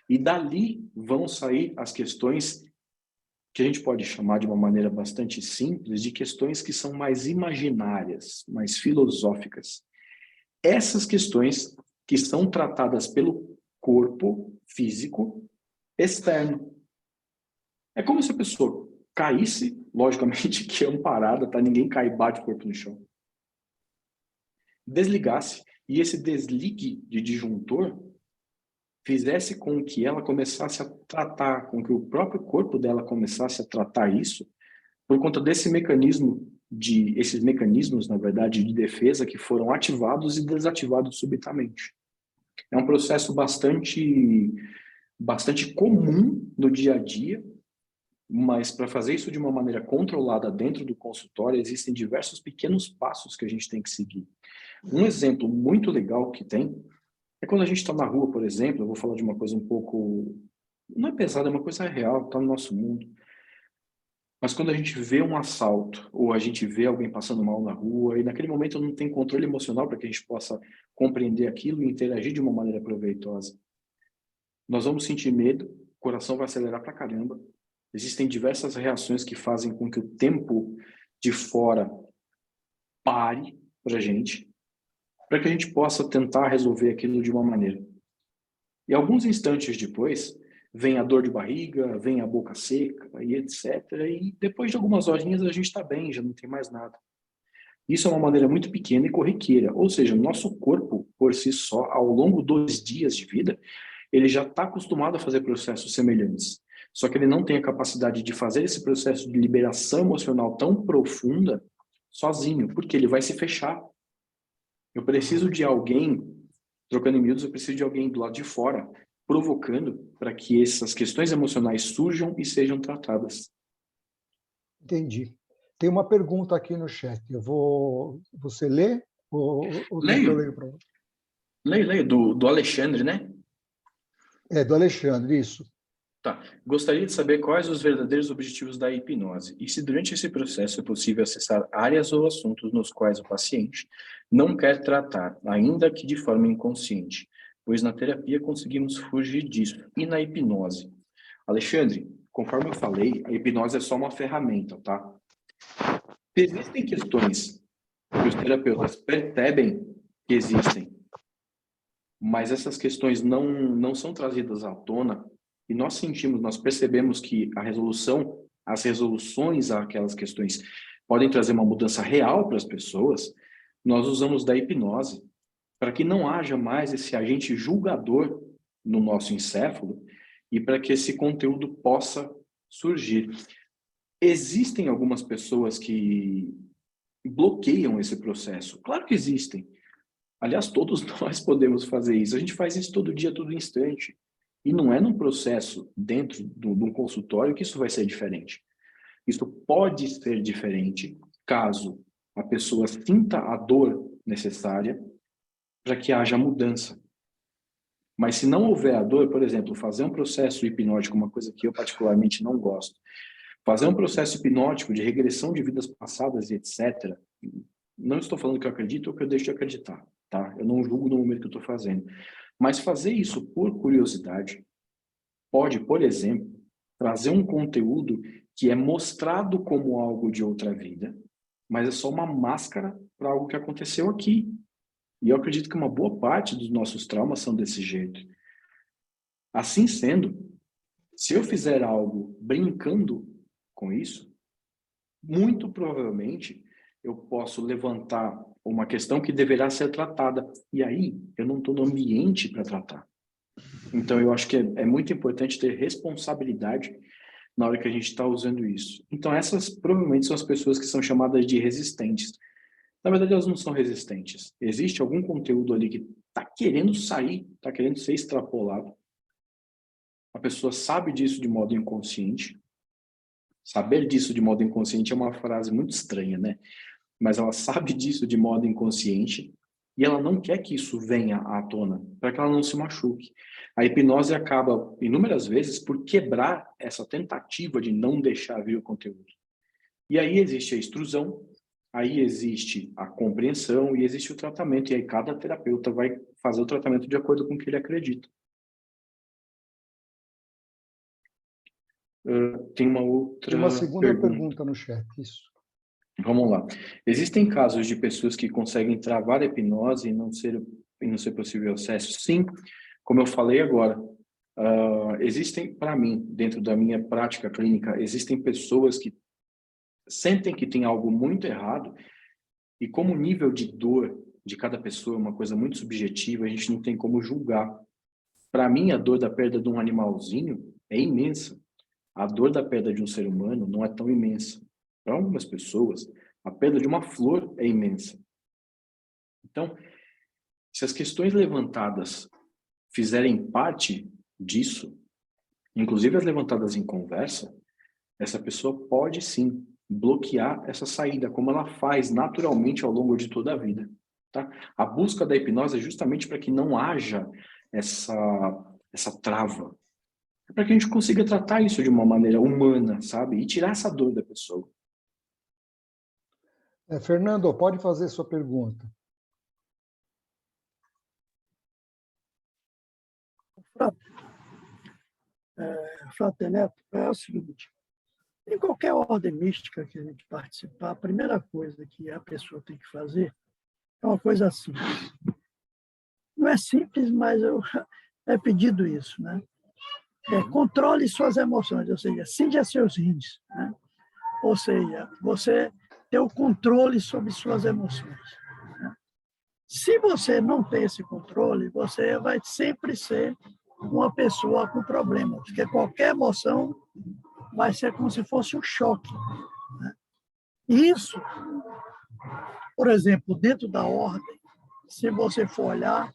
E dali vão sair as questões que a gente pode chamar de uma maneira bastante simples, de questões que são mais imaginárias, mais filosóficas. Essas questões que são tratadas pelo corpo físico externo. É como se a pessoa caísse, logicamente que é amparada, tá? Ninguém cai e bate o corpo no chão. desligasse, e esse desligue de disjuntor fizesse com que ela começasse a tratar, com que o próprio corpo dela começasse a tratar isso, por conta desse mecanismo, esses mecanismos, na verdade, de defesa que foram ativados e desativados subitamente. É um processo bastante comum no dia a dia, mas para fazer isso de uma maneira controlada dentro do consultório, existem diversos pequenos passos que a gente tem que seguir. Um exemplo muito legal que tem é quando a gente está na rua, por exemplo, eu vou falar de uma coisa um pouco... Não é pesada, é uma coisa real, está no nosso mundo. Mas quando a gente vê um assalto, ou a gente vê alguém passando mal na rua, e naquele momento não tem controle emocional para que a gente possa compreender aquilo e interagir de uma maneira proveitosa. Nós vamos sentir medo, o coração vai acelerar pra caramba. Existem diversas reações que fazem com que o tempo de fora pare pra gente, para que a gente possa tentar resolver aquilo de uma maneira. E alguns instantes depois, vem a dor de barriga, vem a boca seca e etc. E depois de algumas horinhas a gente está bem, já não tem mais nada. Isso é uma maneira muito pequena e corriqueira. Ou seja, o nosso corpo, por si só, ao longo dos dias de vida, ele já está acostumado a fazer processos semelhantes. Só que ele não tem a capacidade de fazer esse processo de liberação emocional tão profunda sozinho, porque ele vai se fechar. Eu preciso de alguém, trocando em miúdos, eu preciso de alguém do lado de fora, provocando para que essas questões emocionais surjam e sejam tratadas. Entendi. Tem uma pergunta aqui no chat. Você lê ou quer que eu leia para você? Leio, do Alexandre, né? É, do Alexandre, isso. Tá. Gostaria de saber quais os verdadeiros objetivos da hipnose e se durante esse processo é possível acessar áreas ou assuntos nos quais o paciente não quer tratar, ainda que de forma inconsciente, pois na terapia conseguimos fugir disso. E na hipnose? Alexandre, conforme eu falei, a hipnose é só uma ferramenta, tá? Existem questões que os terapeutas percebem que existem, mas essas questões não são trazidas à tona e nós percebemos que as resoluções àquelas questões podem trazer uma mudança real para as pessoas. Nós usamos da hipnose para que não haja mais esse agente julgador no nosso encéfalo e para que esse conteúdo possa surgir. Existem algumas pessoas que bloqueiam esse processo. Claro que existem. Aliás, todos nós podemos fazer isso. A gente faz isso todo dia, todo instante. E não é num processo dentro de um consultório que isso vai ser diferente. Isso pode ser diferente caso a pessoa sinta a dor necessária para que haja mudança. Mas se não houver a dor, por exemplo, fazer um processo hipnótico, uma coisa que eu particularmente não gosto, fazer um processo hipnótico de regressão de vidas passadas e etc., não estou falando que eu acredito ou que eu deixo de acreditar, tá? Eu não julgo no momento que eu estou fazendo. Mas fazer isso por curiosidade pode, por exemplo, trazer um conteúdo que é mostrado como algo de outra vida, mas é só uma máscara para algo que aconteceu aqui. E eu acredito que uma boa parte dos nossos traumas são desse jeito. Assim sendo, se eu fizer algo brincando com isso, muito provavelmente eu posso levantar uma questão que deverá ser tratada. E aí, eu não estou no ambiente para tratar. Então, eu acho que é muito importante ter responsabilidade na hora que a gente está usando isso. Então, essas provavelmente são as pessoas que são chamadas de resistentes. Na verdade, elas não são resistentes. Existe algum conteúdo ali que está querendo sair, está querendo ser extrapolado. A pessoa sabe disso de modo inconsciente. Saber disso de modo inconsciente é uma frase muito estranha, né? Mas ela sabe disso de modo inconsciente e ela não quer que isso venha à tona, para que ela não se machuque. A hipnose acaba, inúmeras vezes, por quebrar essa tentativa de não deixar vir o conteúdo. E aí existe a extrusão, aí existe a compreensão e existe o tratamento. E aí cada terapeuta vai fazer o tratamento de acordo com o que ele acredita. Tem uma outra Tem uma segunda pergunta no chat, isso. Vamos lá. Existem casos de pessoas que conseguem travar a hipnose e não ser possível acesso? Sim, como eu falei agora. Existem, para mim, dentro da minha prática clínica, existem pessoas que sentem que tem algo muito errado e como o nível de dor de cada pessoa, é uma coisa muito subjetiva, a gente não tem como julgar. Para mim, a dor da perda de um animalzinho é imensa. A dor da perda de um ser humano não é tão imensa. Para algumas pessoas, a perda de uma flor é imensa. Então, se as questões levantadas fizerem parte disso, inclusive as levantadas em conversa, essa pessoa pode sim bloquear essa saída, como ela faz naturalmente ao longo de toda a vida. Tá? A busca da hipnose é justamente para que não haja essa trava. É para que a gente consiga tratar isso de uma maneira humana, sabe? E tirar essa dor da pessoa. Fernando, pode fazer sua pergunta. Frater Neto, é o seguinte, em qualquer ordem mística que a gente participar, a primeira coisa que a pessoa tem que fazer é uma coisa simples. Não é simples, mas é pedido isso, né? Controle suas emoções, ou seja, cinja seus rins, né? Ou seja, você ter o controle sobre suas emoções. Né? Se você não tem esse controle, você vai sempre ser uma pessoa com problemas, porque qualquer emoção vai ser como se fosse um choque. Né? Isso, por exemplo, dentro da ordem, se você for olhar,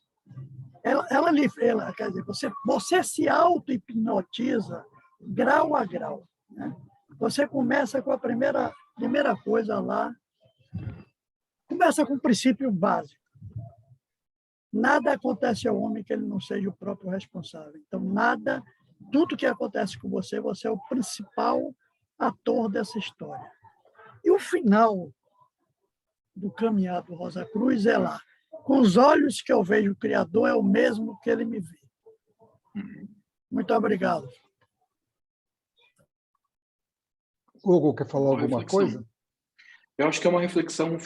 ela quer dizer, você se auto-hipnotiza grau a grau. Né? Você começa com a primeira coisa lá, começa com o princípio básico. Nada acontece ao homem que ele não seja o próprio responsável. Então, tudo que acontece com você, você é o principal ator dessa história. E o final do caminhar do Rosa Cruz é lá. Com os olhos que eu vejo o Criador, é o mesmo que ele me vê. Muito obrigado. Hugo, quer falar alguma coisa? Eu acho que é uma reflexão,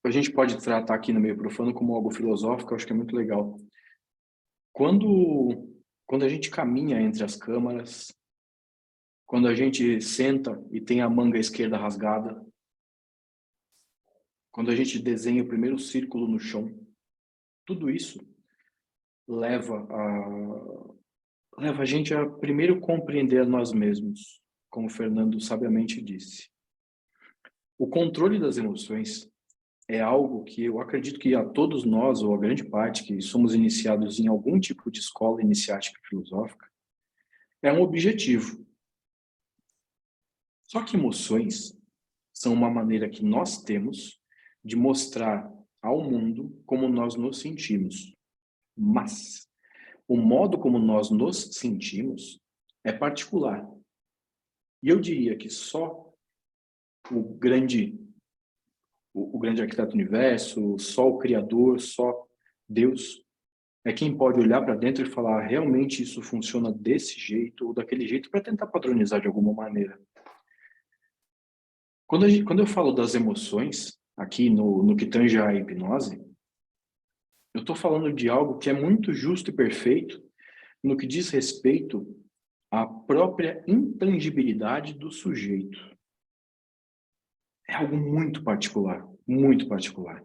a gente pode tratar aqui no meio profano como algo filosófico, eu acho que é muito legal. Quando a gente caminha entre as câmaras, quando a gente senta e tem a manga esquerda rasgada, quando a gente desenha o primeiro círculo no chão, tudo isso leva a gente a primeiro compreender a nós mesmos, como o Fernando sabiamente disse. O controle das emoções é algo que eu acredito que a todos nós, ou a grande parte que somos iniciados em algum tipo de escola iniciática filosófica, é um objetivo. Só que emoções são uma maneira que nós temos de mostrar ao mundo como nós nos sentimos. Mas o modo como nós nos sentimos é particular. E eu diria que só o grande arquiteto do universo, só o Criador, só Deus é quem pode olhar para dentro e falar realmente isso funciona desse jeito ou daquele jeito para tentar padronizar de alguma maneira. Quando eu falo das emoções, aqui no que tange a hipnose, eu estou falando de algo que é muito justo e perfeito no que diz respeito à própria intangibilidade do sujeito. É algo muito particular, muito particular.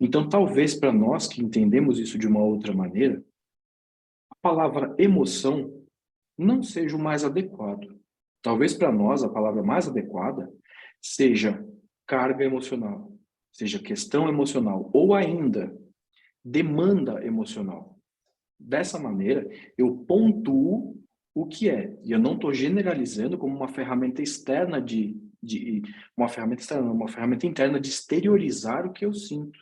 Então, talvez para nós que entendemos isso de uma outra maneira, a palavra emoção não seja o mais adequado. Talvez para nós a palavra mais adequada seja carga emocional, seja questão emocional, ou ainda demanda emocional. Dessa maneira, eu pontuo o que é, e eu não estou generalizando como uma ferramenta externa uma ferramenta interna de exteriorizar o que eu sinto.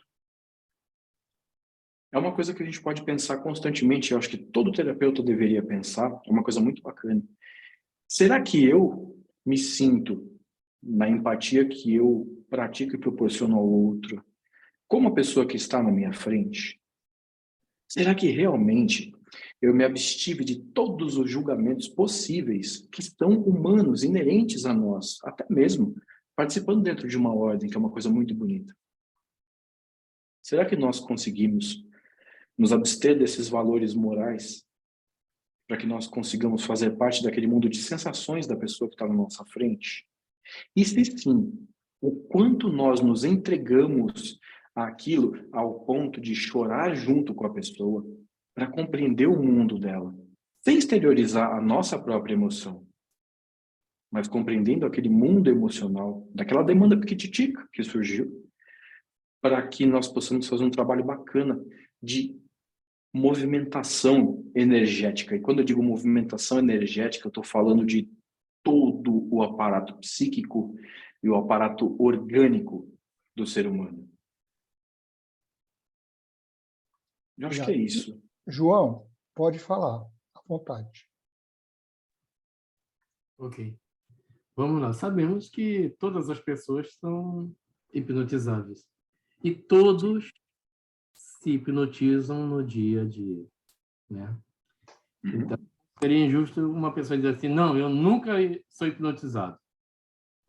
É uma coisa que a gente pode pensar constantemente, eu acho que todo terapeuta deveria pensar, é uma coisa muito bacana. Será que eu me sinto na empatia que eu pratico e proporciono ao outro, como a pessoa que está na minha frente? Será que realmente eu me abstive de todos os julgamentos possíveis que estão humanos, inerentes a nós, até mesmo participando dentro de uma ordem, que é uma coisa muito bonita? Será que nós conseguimos nos abster desses valores morais para que nós consigamos fazer parte daquele mundo de sensações da pessoa que está na nossa frente? E se sim, o quanto nós nos entregamos aquilo ao ponto de chorar junto com a pessoa para compreender o mundo dela, sem exteriorizar a nossa própria emoção, mas compreendendo aquele mundo emocional, daquela demanda piquititica que surgiu, para que nós possamos fazer um trabalho bacana de movimentação energética. E quando eu digo movimentação energética, eu estou falando de todo o aparato psíquico e o aparato orgânico do ser humano. Eu acho que é isso. João, pode falar, à vontade. Ok. Vamos lá. Sabemos que todas as pessoas são hipnotizáveis. E todos se hipnotizam no dia a dia, né? Então, seria injusto uma pessoa dizer assim, não, eu nunca sou hipnotizado.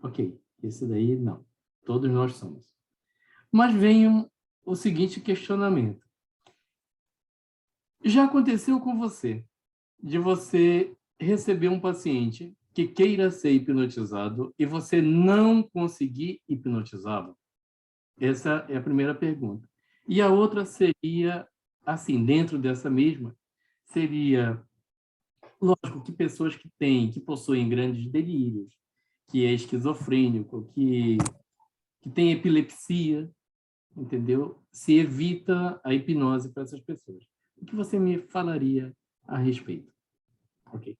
Ok, esse daí não. Todos nós somos. Mas vem o seguinte questionamento. Já aconteceu com você, de você receber um paciente que queira ser hipnotizado e você não conseguir hipnotizá-lo? Essa é a primeira pergunta. E a outra seria, assim, dentro dessa mesma, seria, lógico, que pessoas que possuem grandes delírios, que é esquizofrênico, que tem epilepsia, entendeu? Se evita a hipnose para essas pessoas. O que você me falaria a respeito? Ok.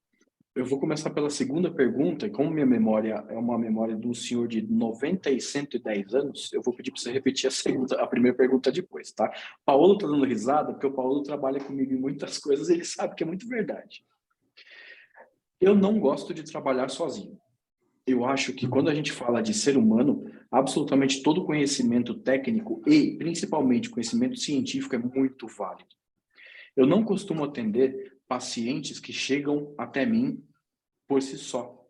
Eu vou começar pela segunda pergunta, e como minha memória é uma memória de um senhor de 90 e 110 anos, eu vou pedir para você repetir a primeira pergunta depois, tá? Paulo está dando risada, porque o Paulo trabalha comigo em muitas coisas e ele sabe que é muito verdade. Eu não gosto de trabalhar sozinho. Eu acho que quando a gente fala de ser humano, absolutamente todo conhecimento técnico e, principalmente, conhecimento científico é muito válido. Eu não costumo atender pacientes que chegam até mim por si só.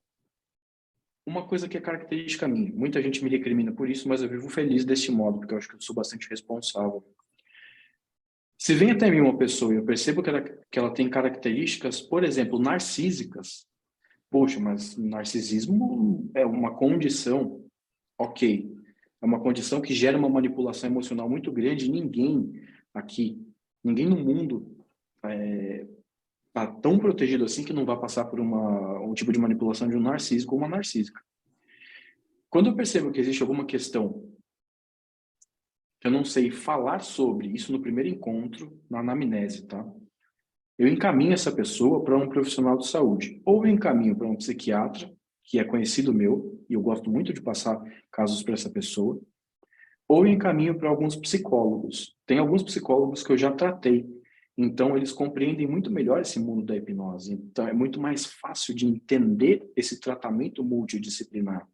Uma coisa que é característica minha, muita gente me recrimina por isso, mas eu vivo feliz deste modo, porque eu acho que eu sou bastante responsável. Se vem até mim uma pessoa e eu percebo que ela tem características, por exemplo, narcísicas, poxa, mas narcisismo é uma condição, ok, é uma condição que gera uma manipulação emocional muito grande, ninguém no mundo está tão protegido assim que não vai passar por um tipo de manipulação de um narcísico ou uma narcísica. Quando eu percebo que existe alguma questão que eu não sei falar sobre, isso no primeiro encontro, na anamnese, tá? Eu encaminho essa pessoa para um profissional de saúde. Ou eu encaminho para um psiquiatra, que é conhecido meu, e eu gosto muito de passar casos para essa pessoa, ou eu encaminho para alguns psicólogos. Tem alguns psicólogos que eu já tratei, então eles compreendem muito melhor esse mundo da hipnose. Então é muito mais fácil de entender esse tratamento multidisciplinar.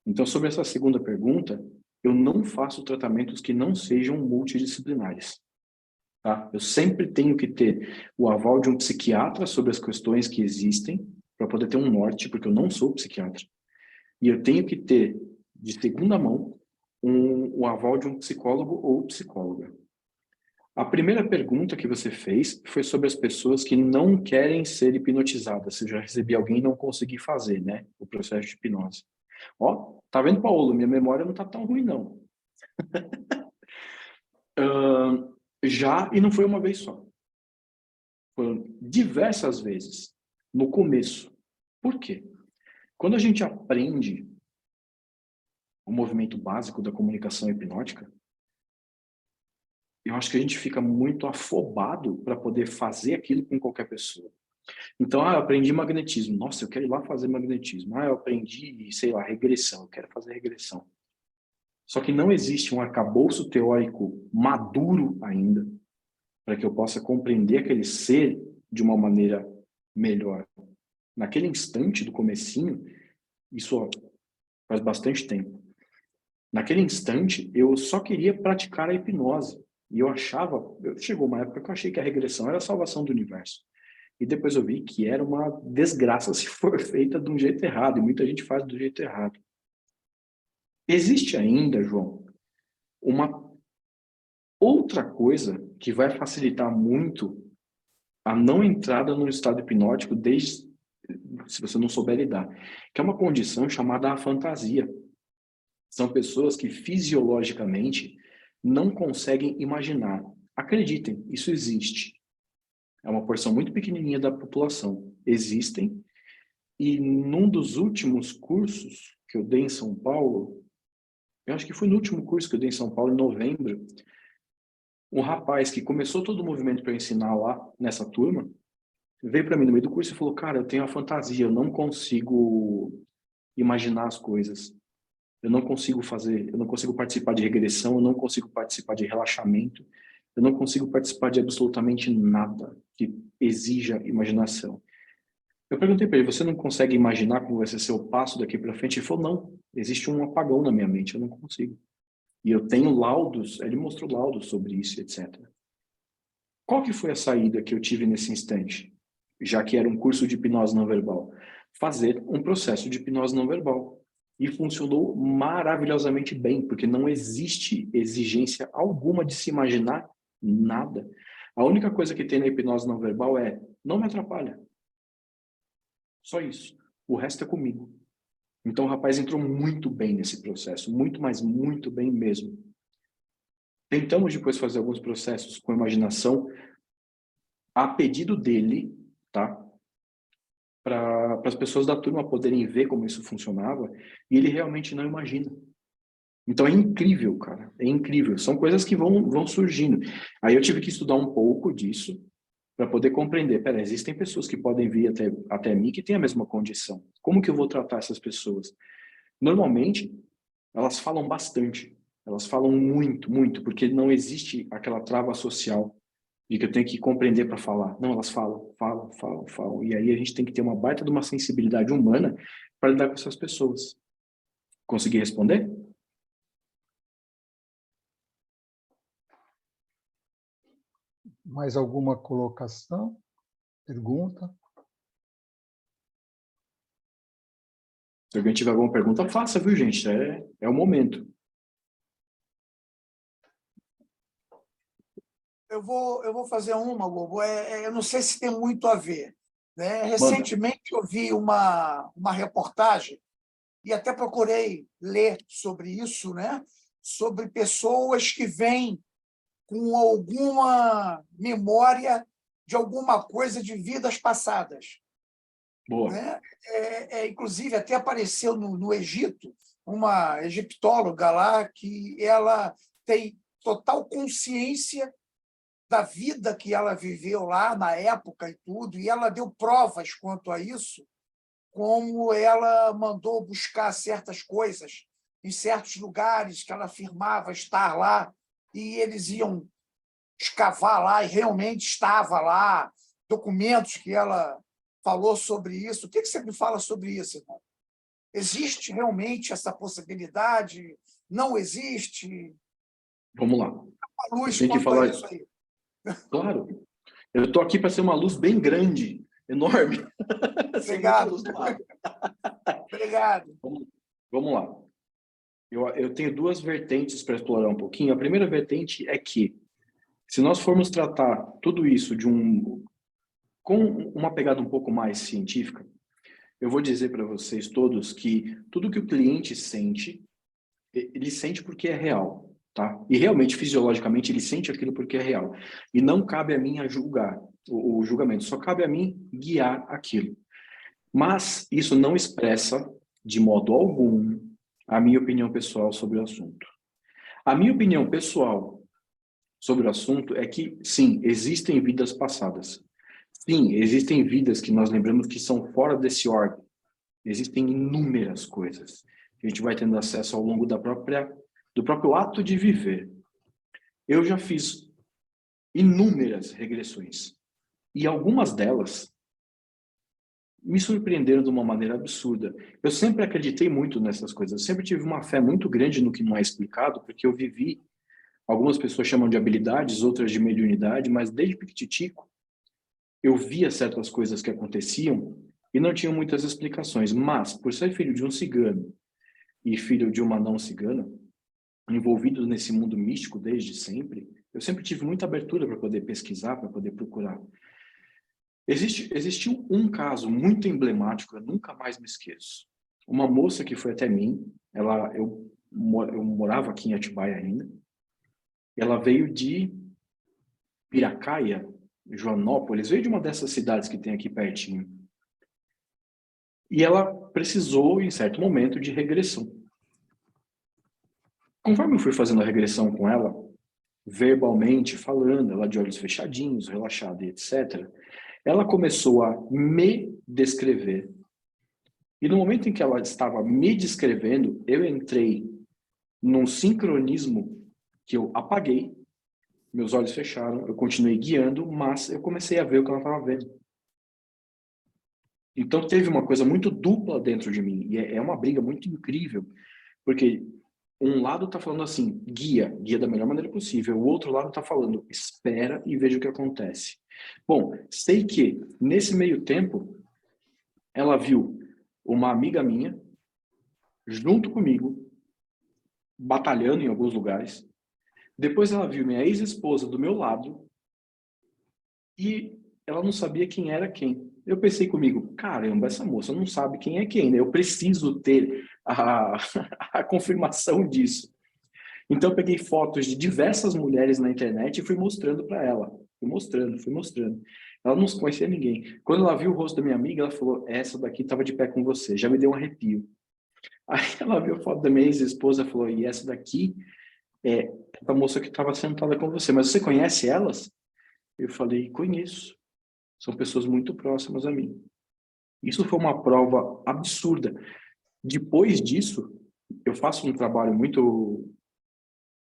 Então, sobre essa segunda pergunta, eu não faço tratamentos que não sejam multidisciplinares. Tá? Eu sempre tenho que ter o aval de um psiquiatra sobre as questões que existem, para poder ter um norte, porque eu não sou psiquiatra. E eu tenho que ter, de segunda mão, o aval de um psicólogo ou psicóloga. A primeira pergunta que você fez foi sobre as pessoas que não querem ser hipnotizadas. Se eu já recebi alguém e não consegui fazer, né? O processo de hipnose. Ó, tá vendo, Paulo? Minha memória não tá tão ruim, não. Já, e não foi uma vez só. Foram diversas vezes, no começo. Por quê? Quando a gente aprende o movimento básico da comunicação hipnótica, eu acho que a gente fica muito afobado para poder fazer aquilo com qualquer pessoa. Então, eu aprendi magnetismo. Nossa, eu quero ir lá fazer magnetismo. Eu aprendi, sei lá, regressão. Eu quero fazer regressão. Só que não existe um arcabouço teórico maduro ainda para que eu possa compreender aquele ser de uma maneira melhor. Naquele instante do comecinho, isso faz bastante tempo. Naquele instante, eu só queria praticar a hipnose. E chegou uma época que eu achei que a regressão era a salvação do universo. E depois eu vi que era uma desgraça se for feita de um jeito errado, e muita gente faz do jeito errado. Existe ainda, João, uma outra coisa que vai facilitar muito a não entrada no estado hipnótico se você não souber lidar, que é uma condição chamada a fantasia. São pessoas que fisiologicamente não conseguem imaginar. Acreditem, isso existe. É uma porção muito pequenininha da população. Existem. E num dos últimos cursos que eu dei em São Paulo, eu acho que foi no último curso que eu dei em São Paulo, em novembro, um rapaz que começou todo o movimento para ensinar lá, nessa turma, veio para mim no meio do curso e falou, cara, eu tenho a fantasia, eu não consigo imaginar as coisas. Eu não consigo fazer, eu não consigo participar de regressão, eu não consigo participar de relaxamento, eu não consigo participar de absolutamente nada que exija imaginação. Eu perguntei para ele, você não consegue imaginar como vai ser seu passo daqui para frente? Ele falou, não, existe um apagão na minha mente, eu não consigo. E eu tenho laudos, ele mostrou laudos sobre isso, etc. Qual que foi a saída que eu tive nesse instante? Já que era um curso de hipnose não verbal. Fazer um processo de hipnose não verbal. E funcionou maravilhosamente bem, porque não existe exigência alguma de se imaginar nada. A única coisa que tem na hipnose não verbal é, não me atrapalha. Só isso. O resto é comigo. Então o rapaz entrou muito bem nesse processo, muito, mas muito bem mesmo. Tentamos depois fazer alguns processos com imaginação, a pedido dele, tá? Para as pessoas da turma poderem ver como isso funcionava, e ele realmente não imagina. Então é incrível, cara, é incrível. São coisas que vão surgindo. Aí eu tive que estudar um pouco disso, para poder compreender, pera, existem pessoas que podem vir até mim que têm a mesma condição. Como que eu vou tratar essas pessoas? Normalmente, elas falam bastante. Elas falam muito, muito, porque não existe aquela trava social de que eu tenho que compreender para falar. Não, elas falam, falam, falam, falam. E aí a gente tem que ter uma baita de uma sensibilidade humana para lidar com essas pessoas. Consegui responder? Mais alguma colocação? Pergunta? Se alguém tiver alguma pergunta, faça, viu, gente? É o momento. Eu vou fazer uma, Bobo. Eu não sei se tem muito a ver, né? Manda. Recentemente eu vi uma reportagem e até procurei ler sobre isso, né? Sobre pessoas que vêm com alguma memória de alguma coisa de vidas passadas. Boa. Né? Inclusive, até apareceu no Egito uma egiptóloga lá que ela tem total consciência da vida que ela viveu lá na época e tudo, e ela deu provas quanto a isso, como ela mandou buscar certas coisas em certos lugares que ela afirmava estar lá, e eles iam escavar lá, e realmente estava lá, documentos que ela falou sobre isso. O que você me fala sobre isso, irmão? Existe realmente essa possibilidade? Não existe? Vamos lá. A luz Tem que quanto a falar. isso aí. Claro. Eu estou aqui para ser uma luz bem grande, enorme. Obrigado. Luz do lado. Obrigado. Vamos lá. Eu tenho duas vertentes para explorar um pouquinho. A primeira vertente é que, se nós formos tratar tudo isso com uma pegada um pouco mais científica, eu vou dizer para vocês todos que tudo que o cliente sente, ele sente porque é real, tá? E realmente, fisiologicamente, ele sente aquilo porque é real. E não cabe a mim a julgar o julgamento, só cabe a mim guiar aquilo. Mas isso não expressa, de modo algum, a minha opinião pessoal sobre o assunto. A minha opinião pessoal sobre o assunto é que, sim, existem vidas passadas. Sim, existem vidas que nós lembramos que são fora desse órgão. Existem inúmeras coisas que a gente vai tendo acesso ao longo do próprio ato de viver. Eu já fiz inúmeras regressões. E algumas delas me surpreenderam de uma maneira absurda. Eu sempre acreditei muito nessas coisas. Eu sempre tive uma fé muito grande no que não é explicado, porque eu vivi, algumas pessoas chamam de habilidades, outras de mediunidade, mas desde pequititico, eu via certas coisas que aconteciam e não tinham muitas explicações. Mas, por ser filho de um cigano e filho de uma não cigana, envolvidos nesse mundo místico desde sempre, eu sempre tive muita abertura para poder pesquisar, para poder procurar. Existiu um caso muito emblemático, eu nunca mais me esqueço. Uma moça que foi até mim, eu morava aqui em Atibaia ainda, Ela veio de Piracaia, Joanópolis, veio de uma dessas cidades que tem aqui pertinho. E ela precisou, em certo momento, de regressão. Conforme eu fui fazendo a regressão com ela, verbalmente falando, ela de olhos fechadinhos, relaxada e etc., ela começou a me descrever. E no momento em que ela estava me descrevendo, eu entrei num sincronismo que eu apaguei, meus olhos fecharam, eu continuei guiando, mas eu comecei a ver o que ela estava vendo. Então teve uma coisa muito dupla dentro de mim, e é uma briga muito incrível, porque um lado está falando assim, guia da melhor maneira possível, o outro lado está falando, espera e veja o que acontece. Bom, sei que nesse meio tempo, ela viu uma amiga minha, junto comigo, batalhando em alguns lugares. Depois ela viu minha ex-esposa do meu lado e ela não sabia quem era quem. Eu pensei comigo, caramba, essa moça não sabe quem é quem, né? Eu preciso ter a confirmação disso. Então eu peguei fotos de diversas mulheres na internet e fui mostrando para ela. Fui mostrando. Ela não conhecia ninguém. Quando ela viu o rosto da minha amiga, ela falou, essa daqui estava de pé com você. Já me deu um arrepio. Aí ela viu a foto da minha ex-esposa e falou, e essa daqui é a moça que estava sentada com você. Mas você conhece elas? Eu falei, conheço. São pessoas muito próximas a mim. Isso foi uma prova absurda. Depois disso, eu faço um trabalho muito...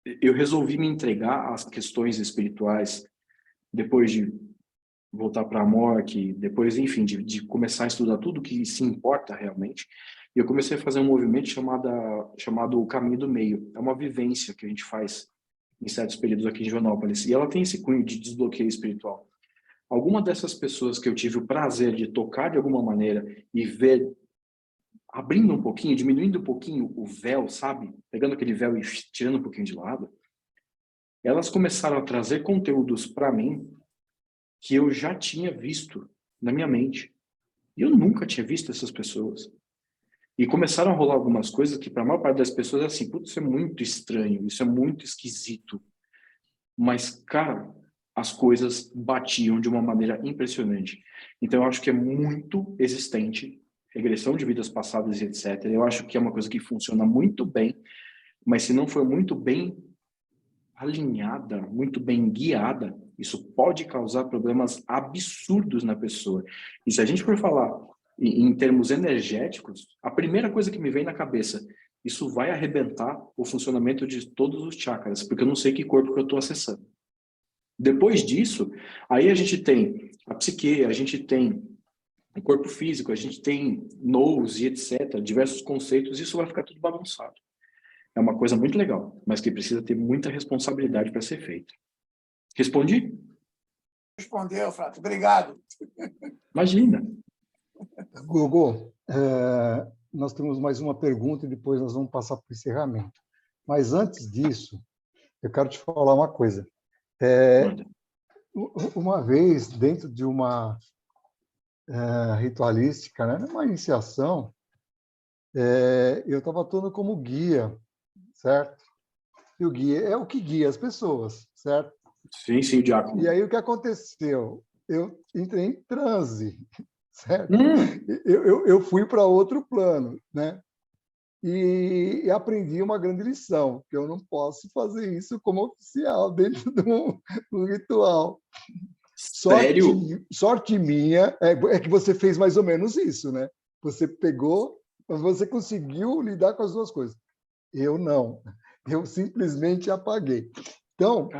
Eu resolvi me entregar às questões espirituais depois de voltar para a morte, depois, enfim, de começar a estudar tudo que se importa realmente. E eu comecei a fazer um movimento chamado o Caminho do Meio. É uma vivência que a gente faz em certos períodos aqui em Joanópolis. E ela tem esse cunho de desbloqueio espiritual. Alguma dessas pessoas que eu tive o prazer de tocar de alguma maneira e ver, abrindo um pouquinho, diminuindo um pouquinho o véu, sabe? Pegando aquele véu e tirando um pouquinho de lado, elas começaram a trazer conteúdos para mim que eu já tinha visto na minha mente. E eu nunca tinha visto essas pessoas. E começaram a rolar algumas coisas que para a maior parte das pessoas é assim, putz, isso é muito estranho, isso é muito esquisito. Mas, cara, as coisas batiam de uma maneira impressionante. Então, eu acho que é muito existente, regressão de vidas passadas e etc. Eu acho que é uma coisa que funciona muito bem, mas se não for muito bem alinhada, muito bem guiada, isso pode causar problemas absurdos na pessoa. E se a gente for falar em termos energéticos, a primeira coisa que me vem na cabeça, isso vai arrebentar o funcionamento de todos os chakras, porque eu não sei que corpo que eu estou acessando. Depois disso, aí a gente tem a psique, a gente tem o corpo físico, a gente tem nous e etc., diversos conceitos, isso vai ficar tudo bagunçado. É uma coisa muito legal, mas que precisa ter muita responsabilidade para ser feita. Respondi? Respondeu, Frato. Obrigado. Imagina. Gogo, nós temos mais uma pergunta e depois nós vamos passar para o encerramento. Mas antes disso, eu quero te falar uma coisa. Uma vez, dentro de uma ritualística, né, uma iniciação, eu estava atuando como guia, certo? E o guia é o que guia as pessoas, certo? Sim, sim, diácono. E aí o que aconteceu? Eu entrei em transe, certo? Eu fui para outro plano, né? E aprendi uma grande lição, que eu não posso fazer isso como oficial dentro do ritual. Sério? Sorte minha é que você fez mais ou menos isso, né? Você pegou, mas você conseguiu lidar com as duas coisas. Eu não. Eu simplesmente apaguei. Então,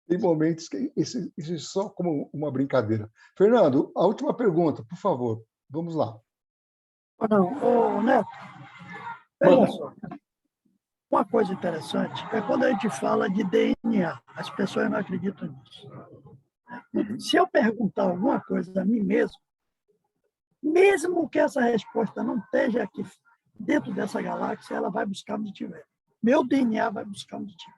tem momentos que isso é só como uma brincadeira. Fernando, a última pergunta, por favor. Vamos lá. Não, Neto, veja só. Uma coisa interessante é quando a gente fala de DNA. As pessoas não acreditam nisso. Se eu perguntar alguma coisa a mim mesmo que essa resposta não esteja aqui dentro dessa galáxia, ela vai buscar onde tiver. Meu DNA vai buscar onde tiver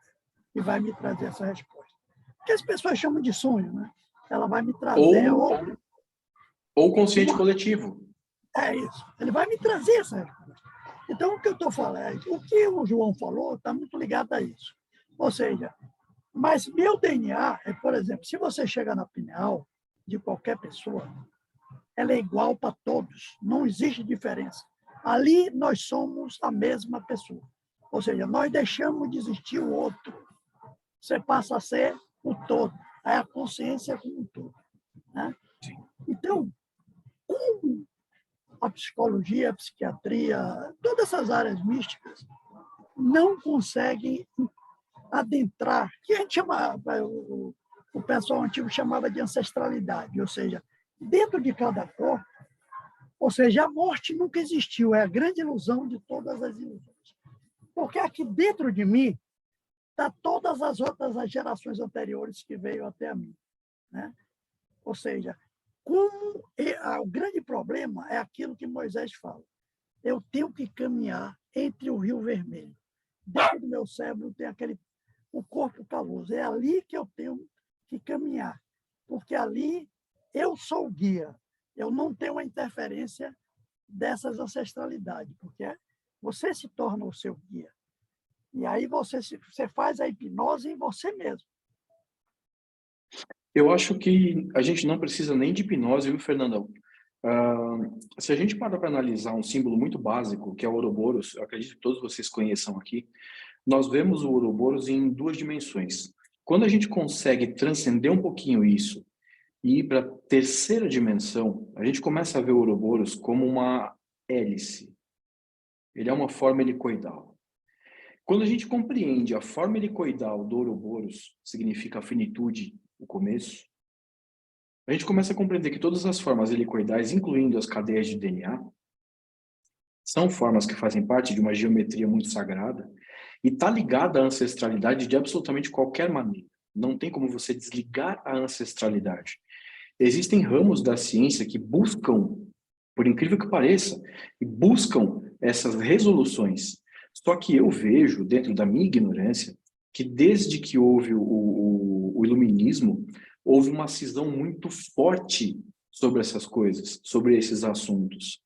e vai me trazer essa resposta. Porque as pessoas chamam de sonho, né? Ela vai me trazer... Ou consciente coletivo. É isso. Ele vai me trazer essa resposta. Então, o que eu estou falando, o que o João falou está muito ligado a isso. Ou seja, mas meu DNA é, por exemplo, se você chega na pineal de qualquer pessoa, ela é igual para todos, não existe diferença. Ali nós somos a mesma pessoa. Ou seja, nós deixamos de existir o outro. Você passa a ser o todo. Aí a consciência como um todo. Né? Então, como a psicologia, a psiquiatria, todas essas áreas místicas não conseguem adentrar, que a gente chama, o pessoal antigo chamava de ancestralidade, ou seja, dentro de cada corpo, ou seja, a morte nunca existiu, é a grande ilusão de todas as ilusões. Porque aqui dentro de mim está todas as outras as gerações anteriores que veio até a mim. Né? Ou seja, o grande problema é aquilo que Moisés fala. Eu tenho que caminhar entre o Rio Vermelho. Dentro do meu cérebro tem o corpo caloso. É ali que eu tenho que caminhar. Porque ali eu sou o guia. Eu não tenho a interferência dessas ancestralidades, porque você se torna o seu guia. E aí você faz a hipnose em você mesmo. Eu acho que a gente não precisa nem de hipnose, viu, Fernandão? Se a gente para analisar um símbolo muito básico, que é o Ouroboros, eu acredito que todos vocês conheçam aqui, nós vemos o Ouroboros em 2 dimensões. Quando a gente consegue transcender um pouquinho isso e ir para a 3ª dimensão, a gente começa a ver o Ouroboros como uma hélice. Ele é uma forma helicoidal. Quando a gente compreende a forma helicoidal do Ouroboros, significa a finitude, o começo, a gente começa a compreender que todas as formas helicoidais, incluindo as cadeias de DNA, são formas que fazem parte de uma geometria muito sagrada e está ligada à ancestralidade de absolutamente qualquer maneira. Não tem como você desligar a ancestralidade. Existem ramos da ciência que buscam, por incrível que pareça, e buscam essas resoluções. Só que eu vejo, dentro da minha ignorância, que desde que houve o iluminismo, houve uma cisão muito forte sobre essas coisas, sobre esses assuntos.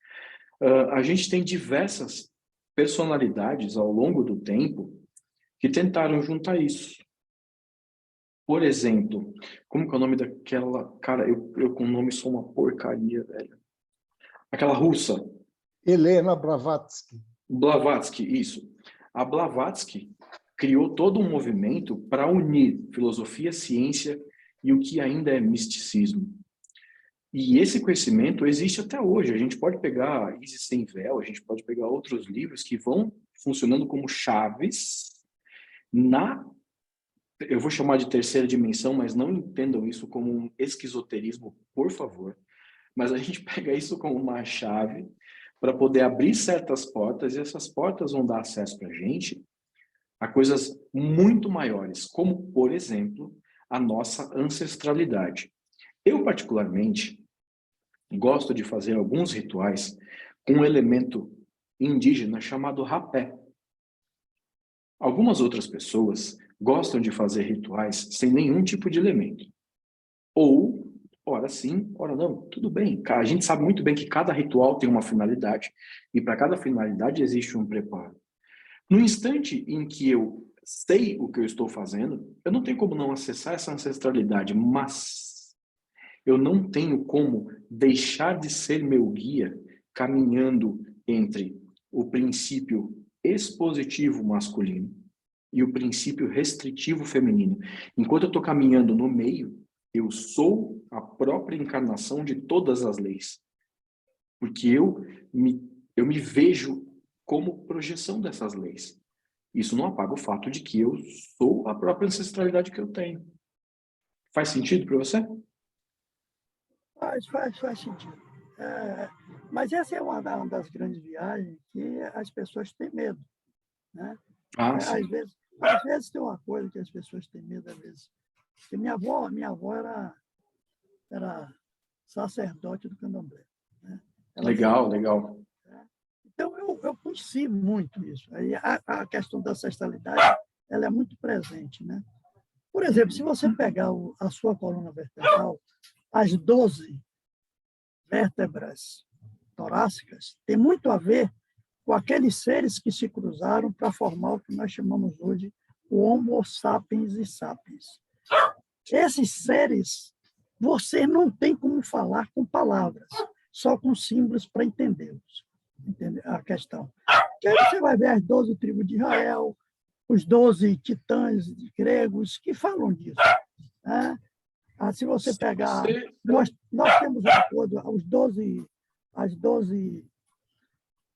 A gente tem diversas personalidades ao longo do tempo que tentaram juntar isso. Por exemplo, como que é o nome daquela... Cara, eu com o nome sou uma porcaria, velho. Aquela russa. Helena Blavatsky. Blavatsky, isso. A Blavatsky criou todo um movimento para unir filosofia, ciência e o que ainda é misticismo. E esse conhecimento existe até hoje. A gente pode pegar Isis Sem Véu, a gente pode pegar outros livros que vão funcionando como chaves eu vou chamar de 3ª dimensão, mas não entendam isso como um esquizoterismo, por favor. Mas a gente pega isso como uma chave para poder abrir certas portas, e essas portas vão dar acesso para a gente a coisas muito maiores, como, por exemplo, a nossa ancestralidade. Eu, particularmente, gosto de fazer alguns rituais com um elemento indígena chamado rapé. Algumas outras pessoas gostam de fazer rituais sem nenhum tipo de elemento. Ou, ora sim, ora não, tudo bem. A gente sabe muito bem que cada ritual tem uma finalidade, e para cada finalidade existe um preparo. No instante em que eu sei o que eu estou fazendo, eu não tenho como não acessar essa ancestralidade, mas eu não tenho como deixar de ser meu guia caminhando entre o princípio expositivo masculino e o princípio restritivo feminino. Enquanto eu estou caminhando no meio, eu sou a própria encarnação de todas as leis. Porque eu me vejo como projeção dessas leis. Isso não apaga o fato de que eu sou a própria ancestralidade que eu tenho. Faz sentido para você? Faz sentido. Mas essa é uma das grandes viagens que as pessoas têm medo. Né? Às vezes tem uma coisa que as pessoas têm medo, às vezes. Porque minha avó era sacerdote do candomblé. Né? Legal, legal. Então, eu conheci muito isso. Aí a questão da ancestralidade, ela é muito presente. Né? Por exemplo, se você pegar a sua coluna vertebral, as 12 vértebras torácicas têm muito a ver com aqueles seres que se cruzaram para formar o que nós chamamos hoje o Homo sapiens e sapiens. Esses seres, você não tem como falar com palavras, só com símbolos para entendê-los. Entende a questão? Que aí você vai ver as 12 tribos de Israel, os 12 titãs gregos que falam disso. Né? Se você pegar... Nós temos de acordo as 12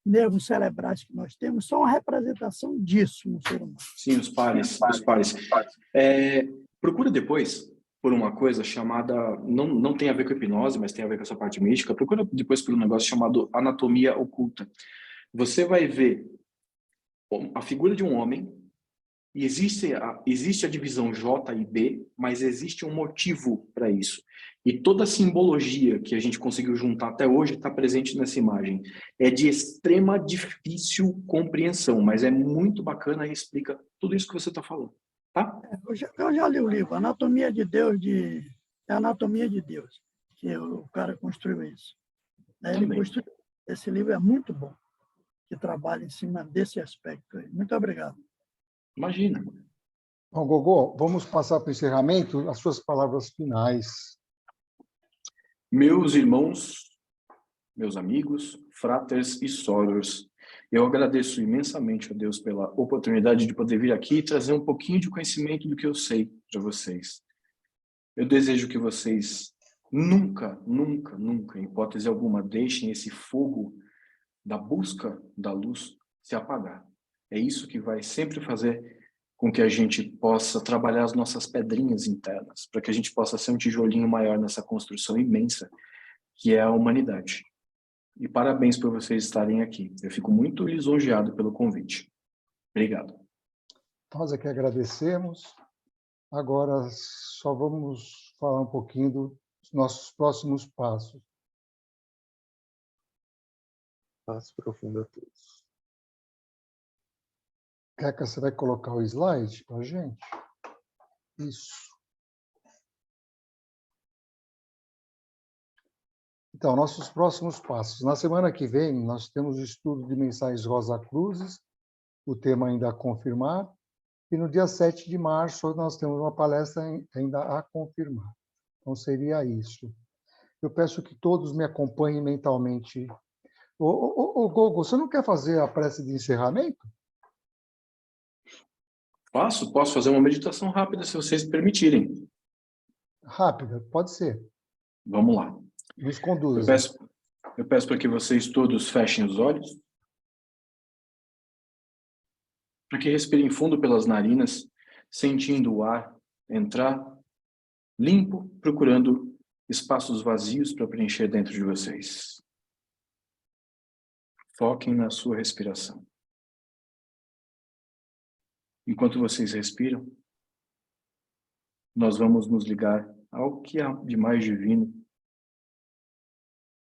nervos cerebrais que nós temos, são uma representação disso no ser humano. Sim, os pares. Procura depois por uma coisa chamada, não tem a ver com hipnose, mas tem a ver com essa parte mística, procura depois por um negócio chamado anatomia oculta. Você vai ver a figura de um homem, e existe a divisão J e B, mas existe um motivo para isso. E toda a simbologia que a gente conseguiu juntar até hoje está presente nessa imagem. É de extrema difícil compreensão, mas é muito bacana e explica tudo isso que você está falando. Tá? Eu já li o livro, Anatomia de Deus, Anatomia de Deus, que o cara construiu isso. Esse livro é muito bom, que trabalha em cima desse aspecto aí. Muito obrigado. Imagina. Bom, Gogô, vamos passar para o encerramento, as suas palavras finais. Meus irmãos, meus amigos, fraters e sorors, eu agradeço imensamente a Deus pela oportunidade de poder vir aqui e trazer um pouquinho de conhecimento do que eu sei para vocês. Eu desejo que vocês nunca, nunca, nunca, em hipótese alguma, deixem esse fogo da busca da luz se apagar. É isso que vai sempre fazer com que a gente possa trabalhar as nossas pedrinhas internas, para que a gente possa ser um tijolinho maior nessa construção imensa que é a humanidade. E parabéns por vocês estarem aqui. Eu fico muito lisonjeado pelo convite. Obrigado. Nós aqui agradecemos. Agora só vamos falar um pouquinho dos nossos próximos passos. Paz profunda a todos. Queca, você vai colocar o slide para a gente? Isso. Então, nossos próximos passos. Na semana que vem, nós temos o estudo de mensais Rosa Cruzes, o tema ainda a confirmar, e no dia 7 de março nós temos uma palestra ainda a confirmar. Então, seria isso. Eu peço que todos me acompanhem mentalmente. Ô, Gogo, você não quer fazer a prece de encerramento? Posso fazer uma meditação rápida, se vocês permitirem. Rápida, pode ser. Vamos lá. Nos conduza. Eu peço para que vocês todos fechem os olhos, para que respirem fundo pelas narinas, sentindo o ar entrar limpo, procurando espaços vazios para preencher dentro de vocês. Foquem na sua respiração. Enquanto vocês respiram, nós vamos nos ligar ao que há de mais divino,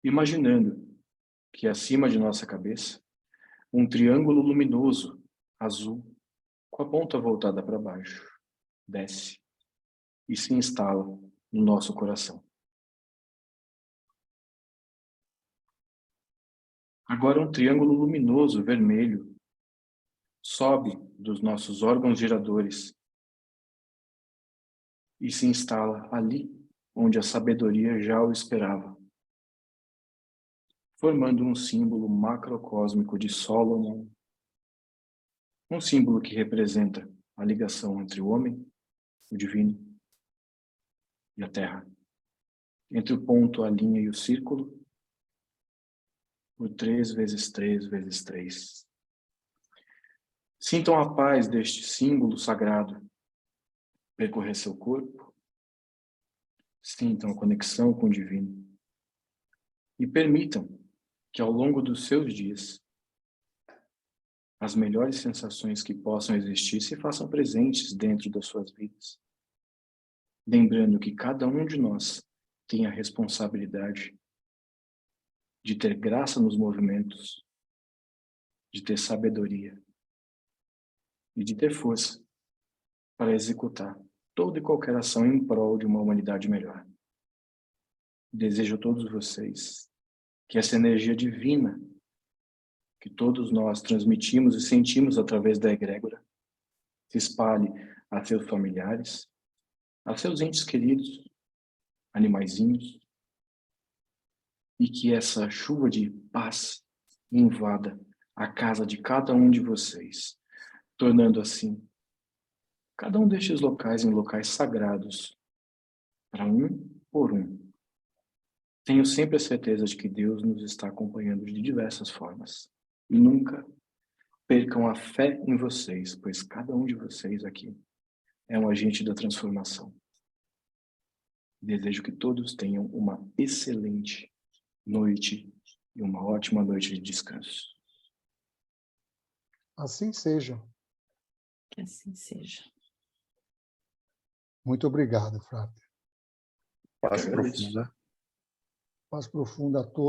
imaginando que acima de nossa cabeça, um triângulo luminoso, azul, com a ponta voltada para baixo, desce e se instala no nosso coração. Agora um triângulo luminoso, vermelho, sobe dos nossos órgãos giradores e se instala ali onde a sabedoria já o esperava, formando um símbolo macrocósmico de Solomon, um símbolo que representa a ligação entre o homem, o divino e a terra, entre o ponto, a linha e o círculo, por 3 vezes 3 vezes 3. Sintam a paz deste símbolo sagrado percorrer seu corpo, sintam a conexão com o divino e permitam que ao longo dos seus dias as melhores sensações que possam existir se façam presentes dentro das suas vidas. Lembrando que cada um de nós tem a responsabilidade de ter graça nos movimentos, de ter sabedoria e de ter força para executar toda e qualquer ação em prol de uma humanidade melhor. Desejo a todos vocês que essa energia divina que todos nós transmitimos e sentimos através da egrégora se espalhe a seus familiares, a seus entes queridos, animaizinhos, e que essa chuva de paz invada a casa de cada um de vocês, tornando assim cada um destes locais em locais sagrados, para um por um. Tenho sempre a certeza de que Deus nos está acompanhando de diversas formas. E nunca percam a fé em vocês, pois cada um de vocês aqui é um agente da transformação. Desejo que todos tenham uma excelente noite e uma ótima noite de descanso. Assim seja. Que assim seja. Muito obrigado, Frater. Paz Eu agradeço. profunda. Paz profunda a todos.